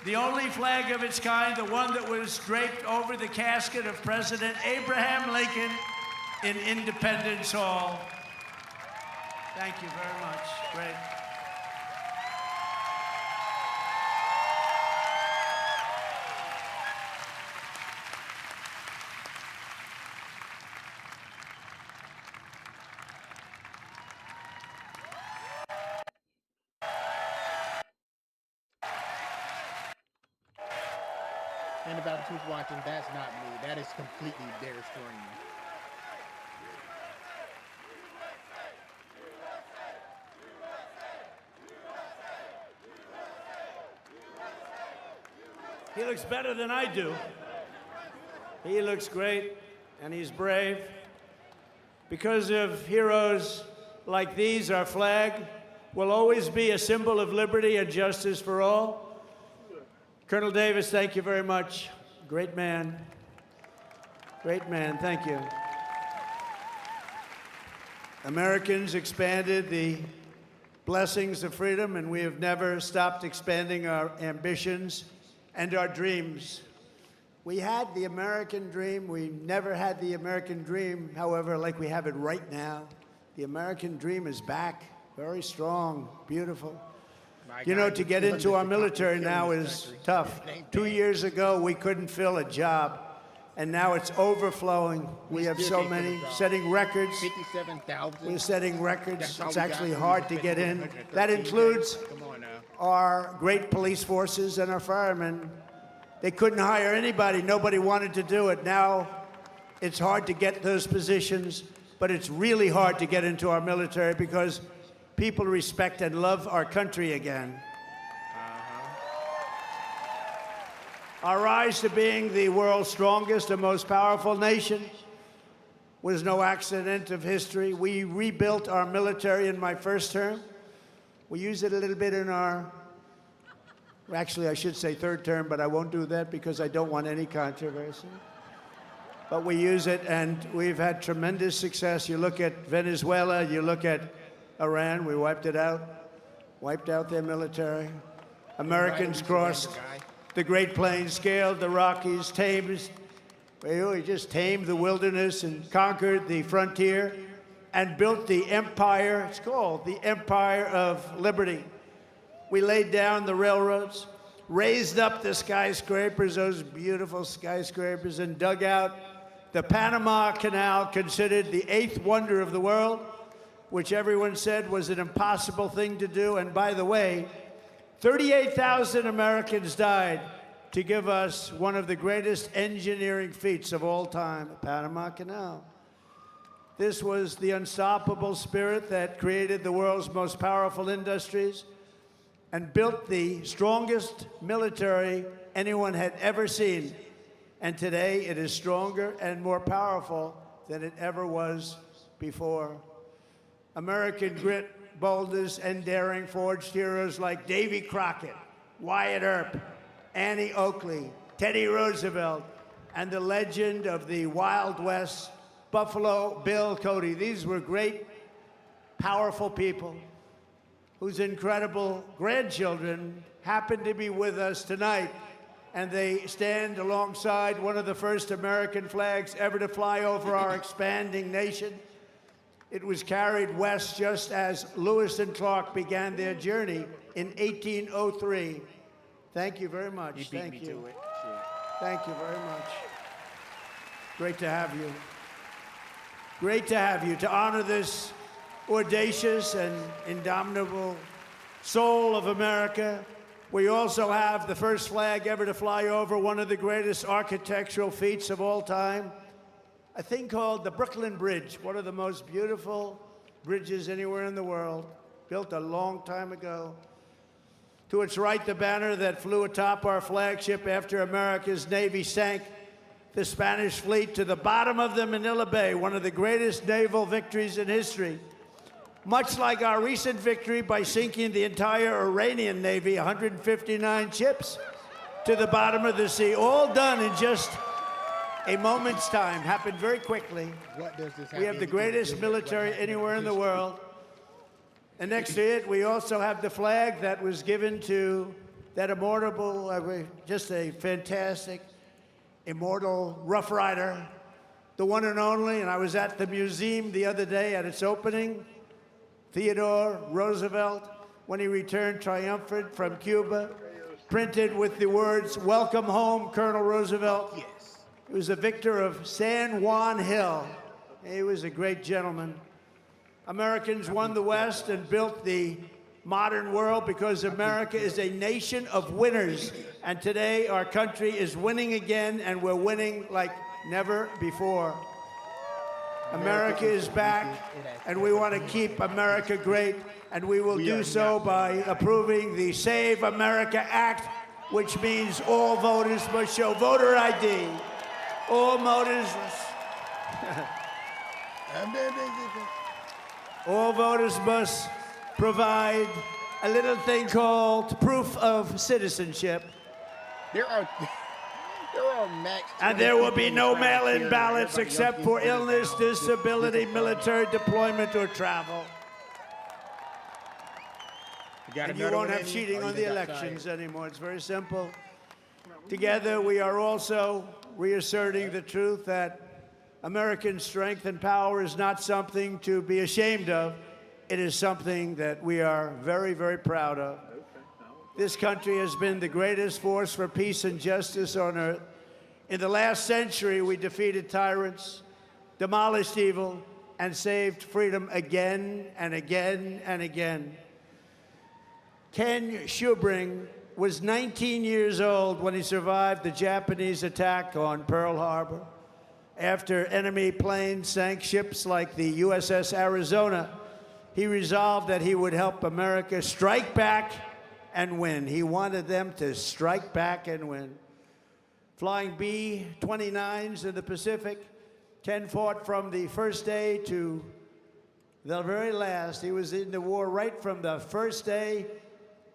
the only flag of its kind, the one that was draped over the casket of President Abraham Lincoln in Independence Hall. Thank you very much. Great. Anybody who's watching, that's not me. That is completely their screen. He looks better than I do. He looks great, and he's brave. Because of heroes like these, our flag will always be a symbol of liberty and justice for all. Colonel Davis, thank you very much. Great man. Great man, thank you. Americans expanded the blessings of freedom, and we have never stopped expanding our ambitions and our dreams. We had the American dream. We never had the American dream, however, like we have it right now. The American dream is back, very strong, beautiful. You know, to get into our military now is tough. 2 years ago, we couldn't fill a job, and now it's overflowing. We have so many, setting records. 57,000. We're setting records. It's actually hard to get in. That includes our great police forces and our firemen. They couldn't hire anybody. Nobody wanted to do it. Now it's hard to get those positions, but it's really hard to get into our military because people respect and love our country again. Our rise to being the world's strongest and most powerful nation was no accident of history. We rebuilt our military in my first term. We used it a little bit in our, actually I should say third term, but I won't do that because I don't want any controversy. But we use it, and we've had tremendous success. You look at Venezuela, you look at Iran, we wiped it out, wiped out their military. Americans crossed the Great Plains, scaled the Rockies, we just tamed the wilderness and conquered the frontier and built the empire. It's called the Empire of Liberty. We laid down the railroads, raised up the skyscrapers, those beautiful skyscrapers, and dug out the Panama Canal, considered the 8th wonder of the world, which everyone said was an impossible thing to do. And by the way, 38,000 Americans died to give us one of the greatest engineering feats of all time, the Panama Canal. This was the unstoppable spirit that created the world's most powerful industries and built the strongest military anyone had ever seen. And today it is stronger and more powerful than it ever was before. American grit, boldness, and daring forged heroes like Davy Crockett, Wyatt Earp, Annie Oakley, Teddy Roosevelt, and the legend of the Wild West, Buffalo Bill Cody. These were great, powerful people whose incredible grandchildren happen to be with us tonight. And they stand alongside one of the first American flags ever to fly over our expanding nation. It was carried west just as Lewis and Clark began their journey in 1803. Thank you very much. Thank you. Thank you very much. Great to have you. Great to have you, to honor this audacious and indomitable soul of America. We also have the first flag ever to fly over one of the greatest architectural feats of all time, a thing called the Brooklyn Bridge, one of the most beautiful bridges anywhere in the world, built a long time ago. To its right, the banner that flew atop our flagship after America's Navy sank the Spanish fleet to the bottom of the Manila Bay, one of the greatest naval victories in history. Much like our recent victory by sinking the entire Iranian Navy, 159 ships, to the bottom of the sea, all done in just a moment's time, happened very quickly. What does this have We have the greatest military anywhere in the world. And next to it, we also have the flag that was given to that immortal, just a fantastic, immortal Rough Rider, the one and only. And I was at the museum the other day at its opening. Theodore Roosevelt, when he returned triumphant from Cuba, printed with the words, "Welcome home, Colonel Roosevelt." Yes. He was a victor of San Juan Hill. He was a great gentleman. Americans won the West and built the modern world because America is a nation of winners. And today our country is winning again, and we're winning like never before. America is back, and we want to keep America great, and we will do so by approving the Save America Act, which means all voters must show voter ID. All voters all voters must provide a little thing called proof of citizenship. There are max. And there will be no mail-in ballots except for illness, disability, military deployment, or travel. And you won't have cheating on the elections anymore. It's very simple. Together, we are also reasserting the truth that American strength and power is not something to be ashamed of. It is something that we are very, very proud of. This country has been the greatest force for peace and justice on earth. In the last century, we defeated tyrants, demolished evil, and saved freedom again and again and again. Ken Schubring was 19 years old when he survived the Japanese attack on Pearl Harbor. After enemy planes sank ships like the USS Arizona, he resolved that he would help America strike back and win. He wanted them to strike back and win. Flying B-29s in the Pacific, Ken fought from the first day to the very last. He was in the war right from the first day,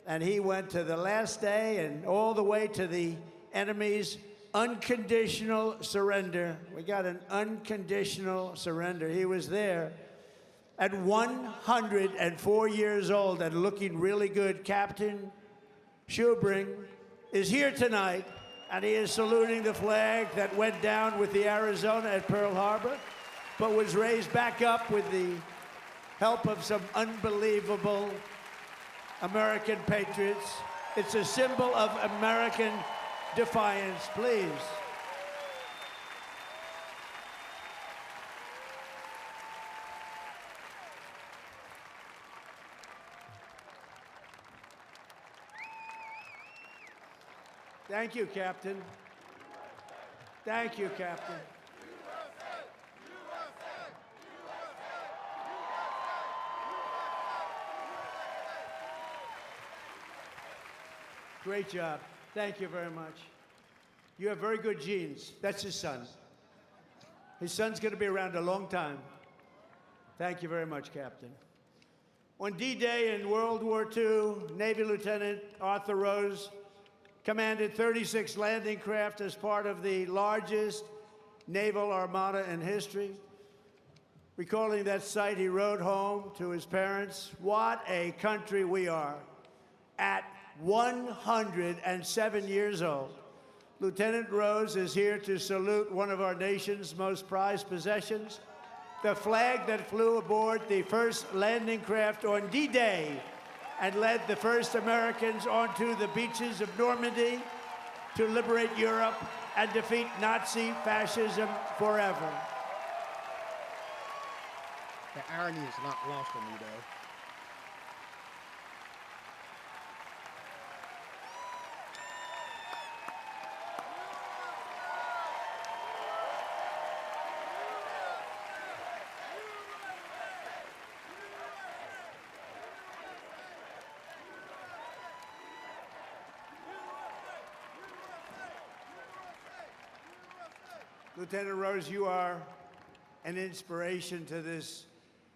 and he went to the last day and all the way to the enemy's unconditional surrender. We got an unconditional surrender. He was there. At 104 years old and looking really good, Captain Schubring is here tonight, and he is saluting the flag that went down with the Arizona at Pearl Harbor, but was raised back up with the help of some unbelievable American patriots. It's a symbol of American defiance, please. Thank you, Captain. Thank you, Captain. Great job. Thank you very much. You have very good genes. That's his son. His son's going to be around a long time. Thank you very much, Captain. On D-Day in World War II, Navy Lieutenant Arthur Rose commanded 36 landing craft as part of the largest naval armada in history. Recalling that sight, he wrote home to his parents, "What a country we are." At 107 years old, Lieutenant Rose is here to salute one of our nation's most prized possessions, the flag that flew aboard the first landing craft on D-Day and led the first Americans onto the beaches of Normandy to liberate Europe and defeat Nazi fascism forever. The irony is not lost on me, though. Lieutenant Rose, you are an inspiration to this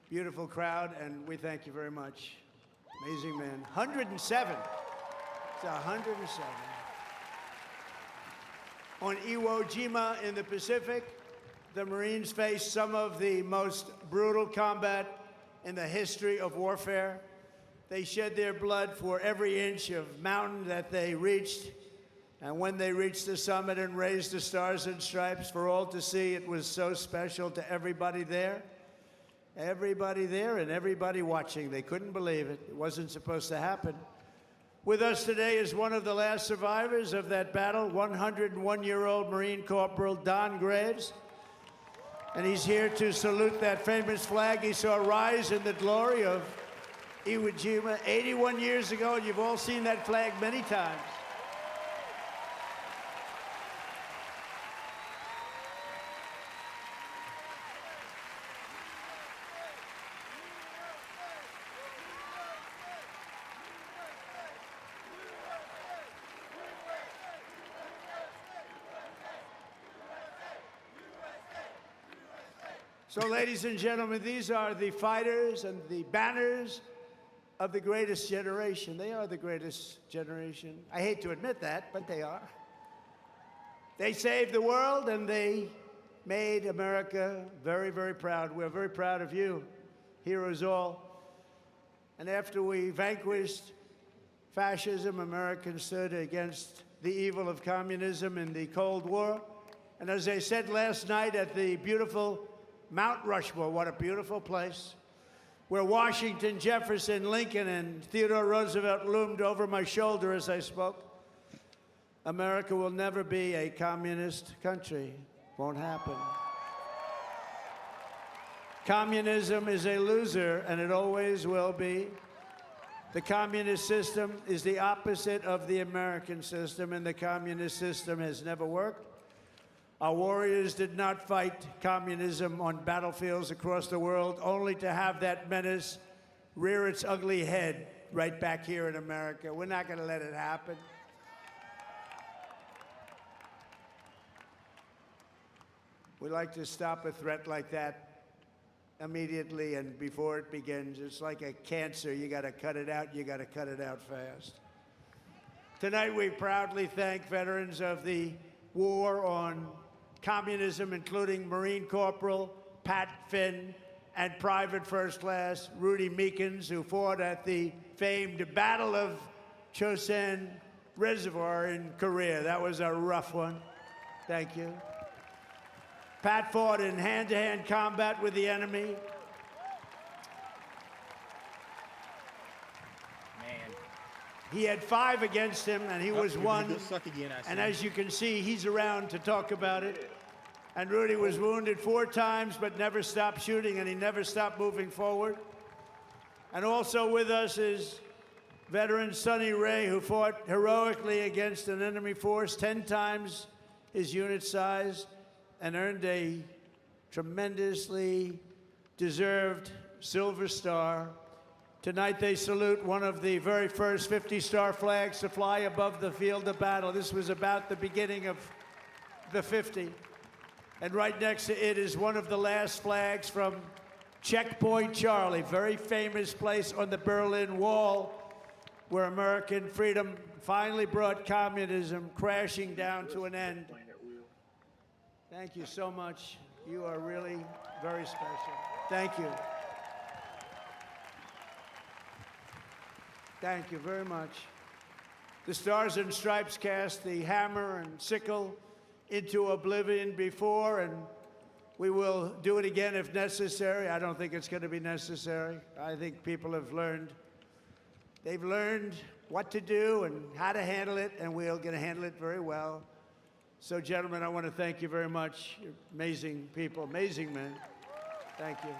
beautiful crowd, and we thank you very much. Amazing man. 107. It's 107. On Iwo Jima in the Pacific, the Marines faced some of the most brutal combat in the history of warfare. They shed their blood for every inch of mountain that they reached. And when they reached the summit and raised the Stars and Stripes for all to see, it was so special to everybody there. Everybody there and everybody watching. They couldn't believe it. It wasn't supposed to happen. With us today is one of the last survivors of that battle, 101-year-old Marine Corporal Don Graves. And he's here to salute that famous flag he saw rise in the glory of Iwo Jima 81 years ago. And you've all seen that flag many times. So, ladies and gentlemen, these are the fighters and the banners of the greatest generation. They are the greatest generation. I hate to admit that, but they are. They saved the world, and they made America very, very proud. We're very proud of you, heroes all. And after we vanquished fascism, Americans stood against the evil of communism in the Cold War. And as I said last night at the beautiful Mount Rushmore, what a beautiful place, where Washington, Jefferson, Lincoln, and Theodore Roosevelt loomed over my shoulder as I spoke. America will never be a communist country. Won't happen. Communism is a loser, and it always will be. The communist system is the opposite of the American system, and the communist system has never worked. Our warriors did not fight communism on battlefields across the world, only to have that menace rear its ugly head right back here in America. We're not going to let it happen. We like to stop a threat like that immediately and before it begins. It's like a cancer. You got to cut it out. You got to cut it out fast. Tonight, we proudly thank veterans of the war on communism, including Marine Corporal Pat Finn and Private First Class Rudy Meekins, who fought at the famed Battle of Chosin Reservoir in Korea. That was a rough one. Thank you. Pat fought in hand-to-hand combat with the enemy. Man. He had 5 against him, and he was 1. Suck again, And as you can see, he's around to talk about it. And Rudy was wounded 4 times, but never stopped shooting, and he never stopped moving forward. And also with us is veteran Sonny Ray, who fought heroically against an enemy force 10 times his unit size and earned a tremendously deserved Silver Star. Tonight they salute one of the very first 50-star flags to fly above the field of battle. This was about the beginning of the 50. And right next to it is one of the last flags from Checkpoint Charlie, very famous place on the Berlin Wall, where American freedom finally brought communism crashing down to an end. Thank you so much. You are really very special. Thank you. Thank you very much. The Stars and Stripes cast the hammer and sickle into oblivion before, and we will do it again if necessary. I don't think it's going to be necessary. I think people have learned. They've learned what to do and how to handle it, and we're going to handle it very well. So, gentlemen, I want to thank you very much. You're amazing people, amazing men. Thank you.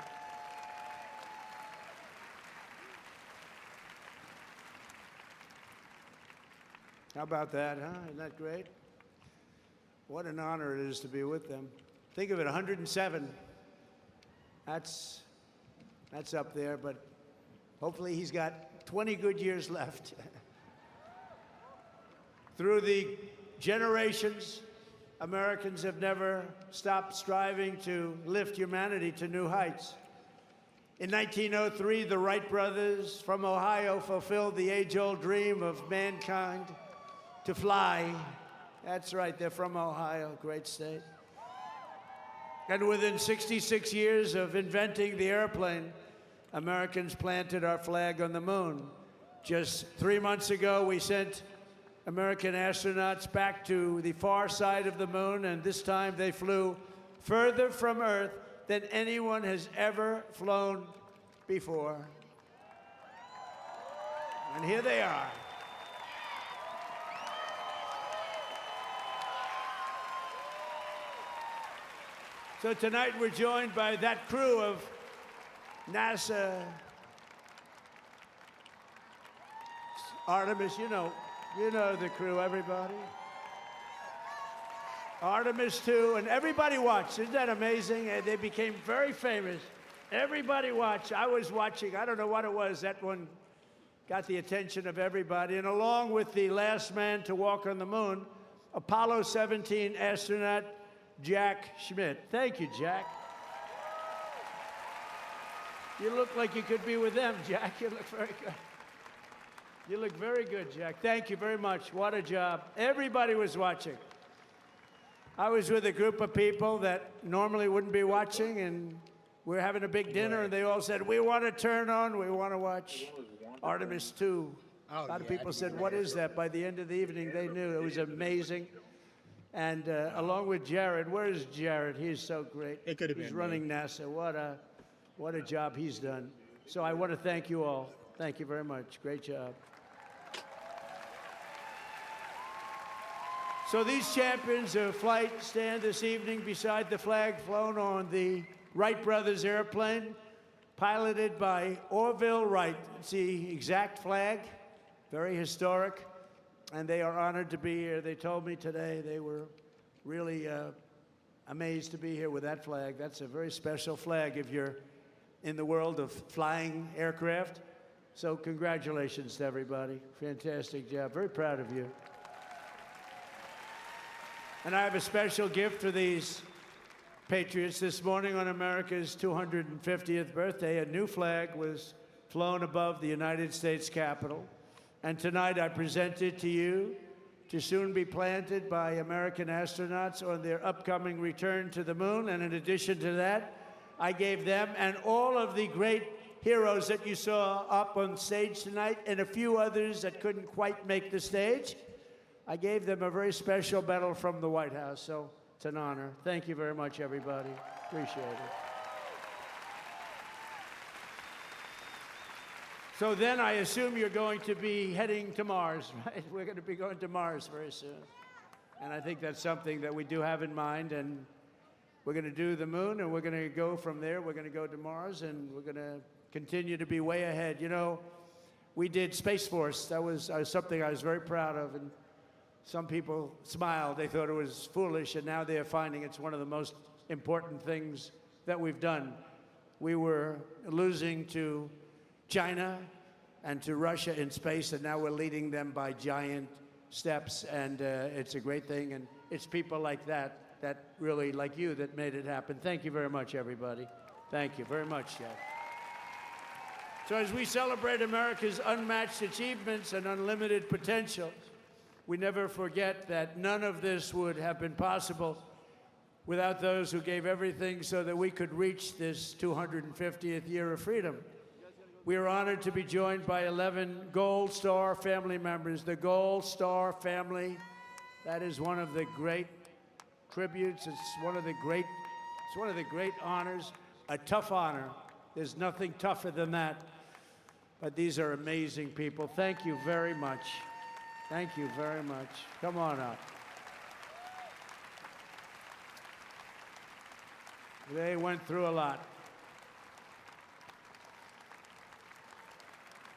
How about that, huh? Isn't that great? What an honor it is to be with them. Think of it, 107. That's up there, but hopefully he's got 20 good years left. Through the generations, Americans have never stopped striving to lift humanity to new heights. In 1903, the Wright brothers from Ohio fulfilled the age-old dream of mankind to fly. That's right, they're from Ohio, great state. And within 66 years of inventing the airplane, Americans planted our flag on the moon. Just 3 months ago, we sent American astronauts back to the far side of the moon, and this time they flew further from Earth than anyone has ever flown before. And here they are. So tonight we're joined by that crew of NASA Artemis, you know the crew, everybody. Artemis 2, and everybody watched. Isn't that amazing? And they became very famous. Everybody watched. I was watching. I don't know what it was. That one got the attention of everybody. And along with the last man to walk on the moon, Apollo 17 astronaut Jack Schmitt. Thank you, Jack. You look like you could be with them, Jack. You look very good. You look very good, Jack. Thank you very much. What a job. Everybody was watching. I was with a group of people that normally wouldn't be watching, and we were having a big dinner, and they all said, we want to turn on, we want to watch Artemis 2. A lot of people said, what is that? By the end of the evening, they knew. It was amazing. And along with Jared, where is Jared? He's so great. It could have been. He's running NASA. What a job he's done. So I want to thank you all. Thank you very much. Great job. So these champions of flight stand this evening beside the flag flown on the Wright brothers airplane, piloted by Orville Wright. It's the exact flag, very historic, and they are honored to be here. They told me today they were really amazed to be here with that flag. That's a very special flag if you're in the world of flying aircraft. So congratulations to everybody. Fantastic job. Very proud of you. And I have a special gift for these patriots. This morning on America's 250th birthday, a new flag was flown above the United States Capitol. And tonight I present it to you to soon be planted by American astronauts on their upcoming return to the moon. And in addition to that, I gave them and all of the great heroes that you saw up on stage tonight and a few others that couldn't quite make the stage, I gave them a very special medal from the White House, so it's an honor. Thank you very much, everybody. Appreciate it. So then I assume you're going to be heading to Mars, right? We're going to be going to Mars very soon. And I think that's something that we do have in mind, and we're going to do the moon, and we're going to go from there. We're going to go to Mars, and we're going to continue to be way ahead. You know, we did Space Force. That was something I was very proud of, and some people smiled. They thought it was foolish, and now they're finding it's one of the most important things that we've done. We were losing to China and to Russia in space, and now we're leading them by giant steps, and it's a great thing, and it's people like that really, like you, that made it happen. Thank you very much, everybody. Thank you very much, Jeff. So as we celebrate America's unmatched achievements and unlimited potential, we never forget that none of this would have been possible without those who gave everything so that we could reach this 250th year of freedom. We are honored to be joined by 11 Gold Star family members. The Gold Star family, that is one of the great tributes. It's one of the great honors, a tough honor. There's nothing tougher than that. But these are amazing people. Thank you very much. Thank you very much. Come on up. They went through a lot.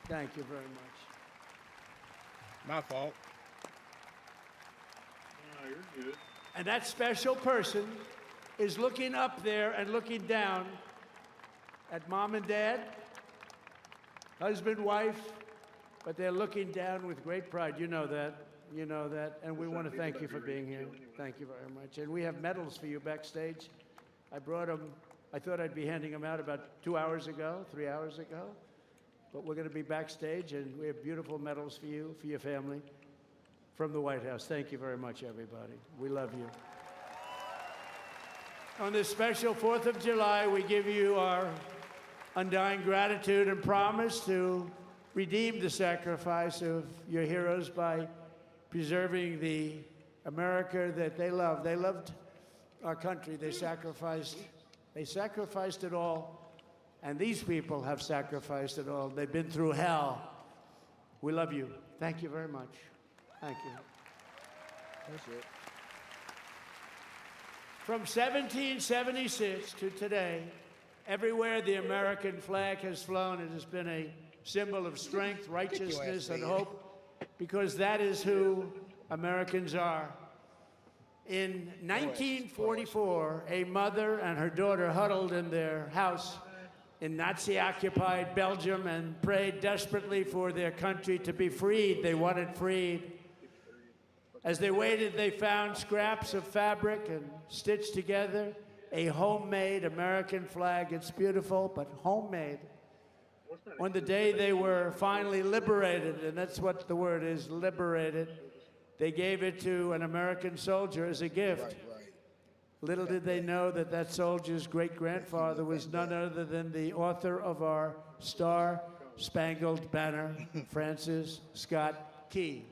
Thank you very much. My fault. Oh, you're good. And that special person is looking up there and looking down at mom and dad, husband, wife, but they're looking down with great pride. You know that. You know that. And we want to thank you for being here. Thank you very much. And we have medals for you backstage. I brought them. I thought I'd be handing them out about 2 hours ago, 3 hours ago. But we're going to be backstage, and we have beautiful medals for you, for your family, from the White House. Thank you very much, everybody. We love you. On this special 4th of July, we give you our undying gratitude and promise to redeem the sacrifice of your heroes by preserving the America that they love. They loved our country. They sacrificed it all. And these people have sacrificed it all. They've been through hell. We love you. Thank you very much. Thank you. That's it. From 1776 to today, everywhere the American flag has flown, it has been a symbol of strength, righteousness, and hope, because that is who Americans are. In 1944, a mother and her daughter huddled in their house in Nazi-occupied Belgium and prayed desperately for their country to be freed. They wanted freed. As they waited, they found scraps of fabric and stitched together a homemade American flag. It's beautiful, but homemade. On the day they were finally liberated, and that's what the word is, liberated, they gave it to an American soldier as a gift. Little did they know that that soldier's great-grandfather was none other than the author of our Star-Spangled Banner, Francis Scott Key.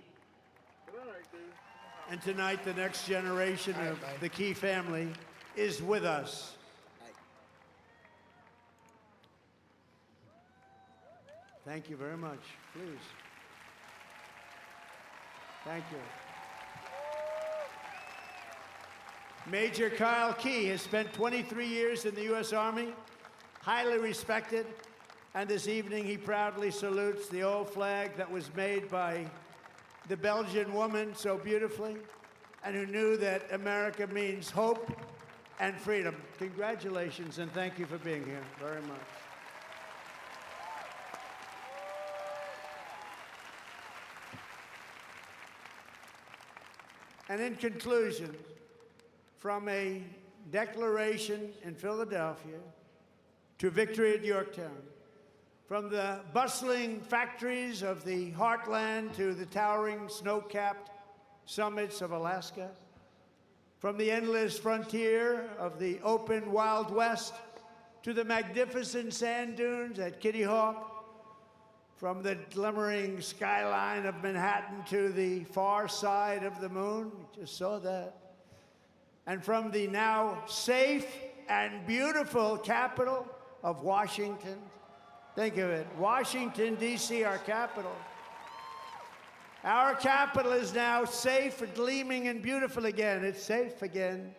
And tonight, the next generation of the Key family is with us. Thank you very much. Please. Thank you. Major Kyle Key has spent 23 years in the U.S. Army, highly respected, and this evening he proudly salutes the old flag that was made by the Belgian woman so beautifully, and who knew that America means hope and freedom. Congratulations, and thank you for being here very much. And in conclusion, from a declaration in Philadelphia to victory at Yorktown, from the bustling factories of the heartland to the towering snow-capped summits of Alaska, from the endless frontier of the open Wild West to the magnificent sand dunes at Kitty Hawk, from the glimmering skyline of Manhattan to the far side of the moon, we just saw that, and from the now safe and beautiful capital of Washington. Think of it, Washington, D.C., our capital. Our capital is now safe, gleaming, and beautiful again. It's safe again.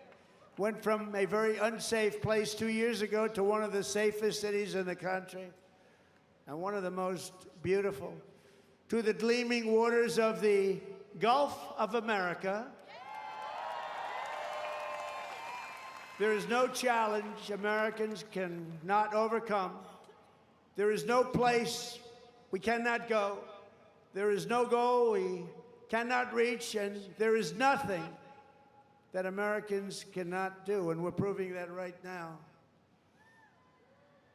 Went from a very unsafe place 2 years ago to one of the safest cities in the country, and one of the most beautiful. To the gleaming waters of the Gulf of America. There is no challenge Americans cannot overcome. There is no place we cannot go. There is no goal we cannot reach, and there is nothing that Americans cannot do, and we're proving that right now.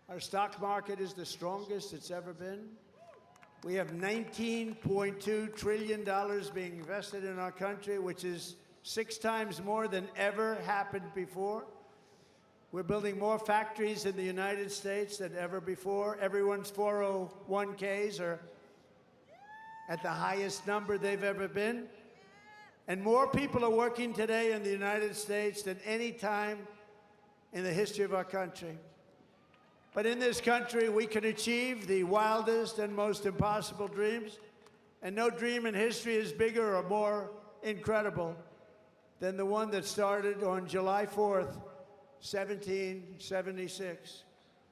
Our stock market is the strongest it's ever been. We have $19.2 trillion being invested in our country, which is 6 times more than ever happened before. We're building more factories in the United States than ever before. Everyone's 401ks are at the highest number they've ever been. And more people are working today in the United States than any time in the history of our country. But in this country, we can achieve the wildest and most impossible dreams, and no dream in history is bigger or more incredible than the one that started on July 4th, 1776.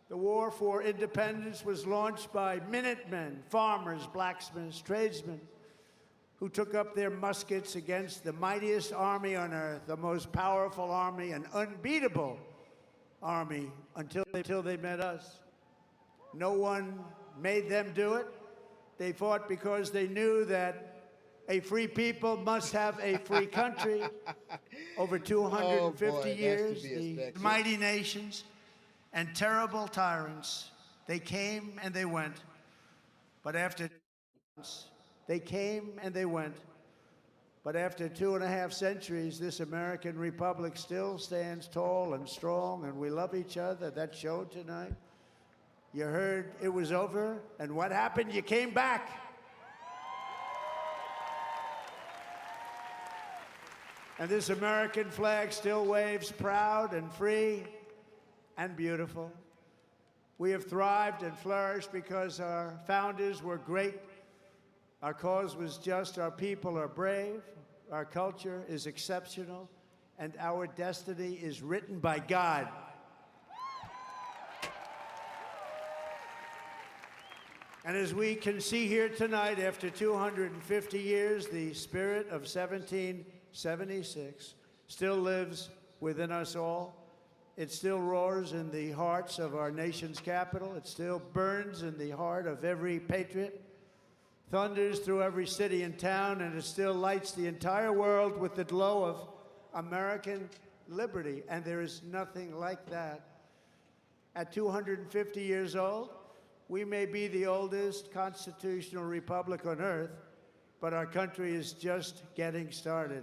The war for independence was launched by Minutemen, farmers, blacksmiths, tradesmen, who took up their muskets against the mightiest army on earth, the most powerful army, an unbeatable army until they met us. No one made them do it. They fought because they knew that a free people must have a free country. Over 250 years, the mighty nations and terrible tyrants, they came and they went. But after they came and they went. But after 2.5 centuries, this American republic still stands tall and strong, and we love each other. That showed tonight. You heard it was over, and what happened? You came back. And this American flag still waves proud and free and beautiful. We have thrived and flourished because our founders were great. Our cause was just, our people are brave, our culture is exceptional, and our destiny is written by God. And as we can see here tonight, after 250 years, the spirit of 1776 still lives within us all. It still roars in the hearts of our nation's capital. It still burns in the heart of every patriot, thunders through every city and town, and it still lights the entire world with the glow of American liberty. And there is nothing like that. At 250 years old, we may be the oldest constitutional republic on earth, but our country is just getting started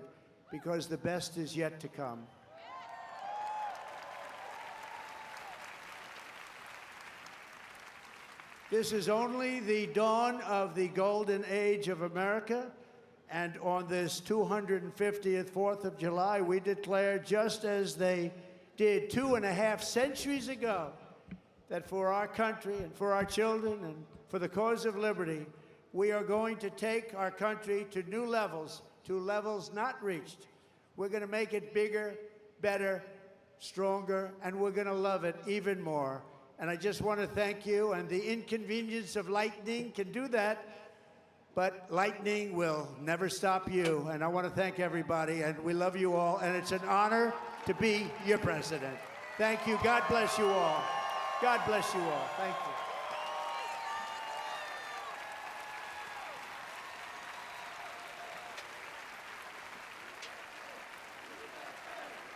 because the best is yet to come. This is only the dawn of the golden age of America, and on this 250th 4th of July, we declare, just as they did 2.5 centuries ago, that for our country and for our children and for the cause of liberty, we are going to take our country to new levels, to levels not reached. We're going to make it bigger, better, stronger, and we're going to love it even more. And I just want to thank you, and the inconvenience of lightning can do that, but lightning will never stop you. And I want to thank everybody, and we love you all, and it's an honor to be your president. Thank you. God bless you all. God bless you all. Thank you.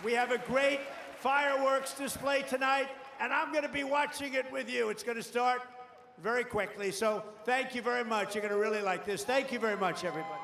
We have a great fireworks display tonight, and I'm going to be watching it with you. It's going to start very quickly, so thank you very much. You're going to really like this. Thank you very much, everybody.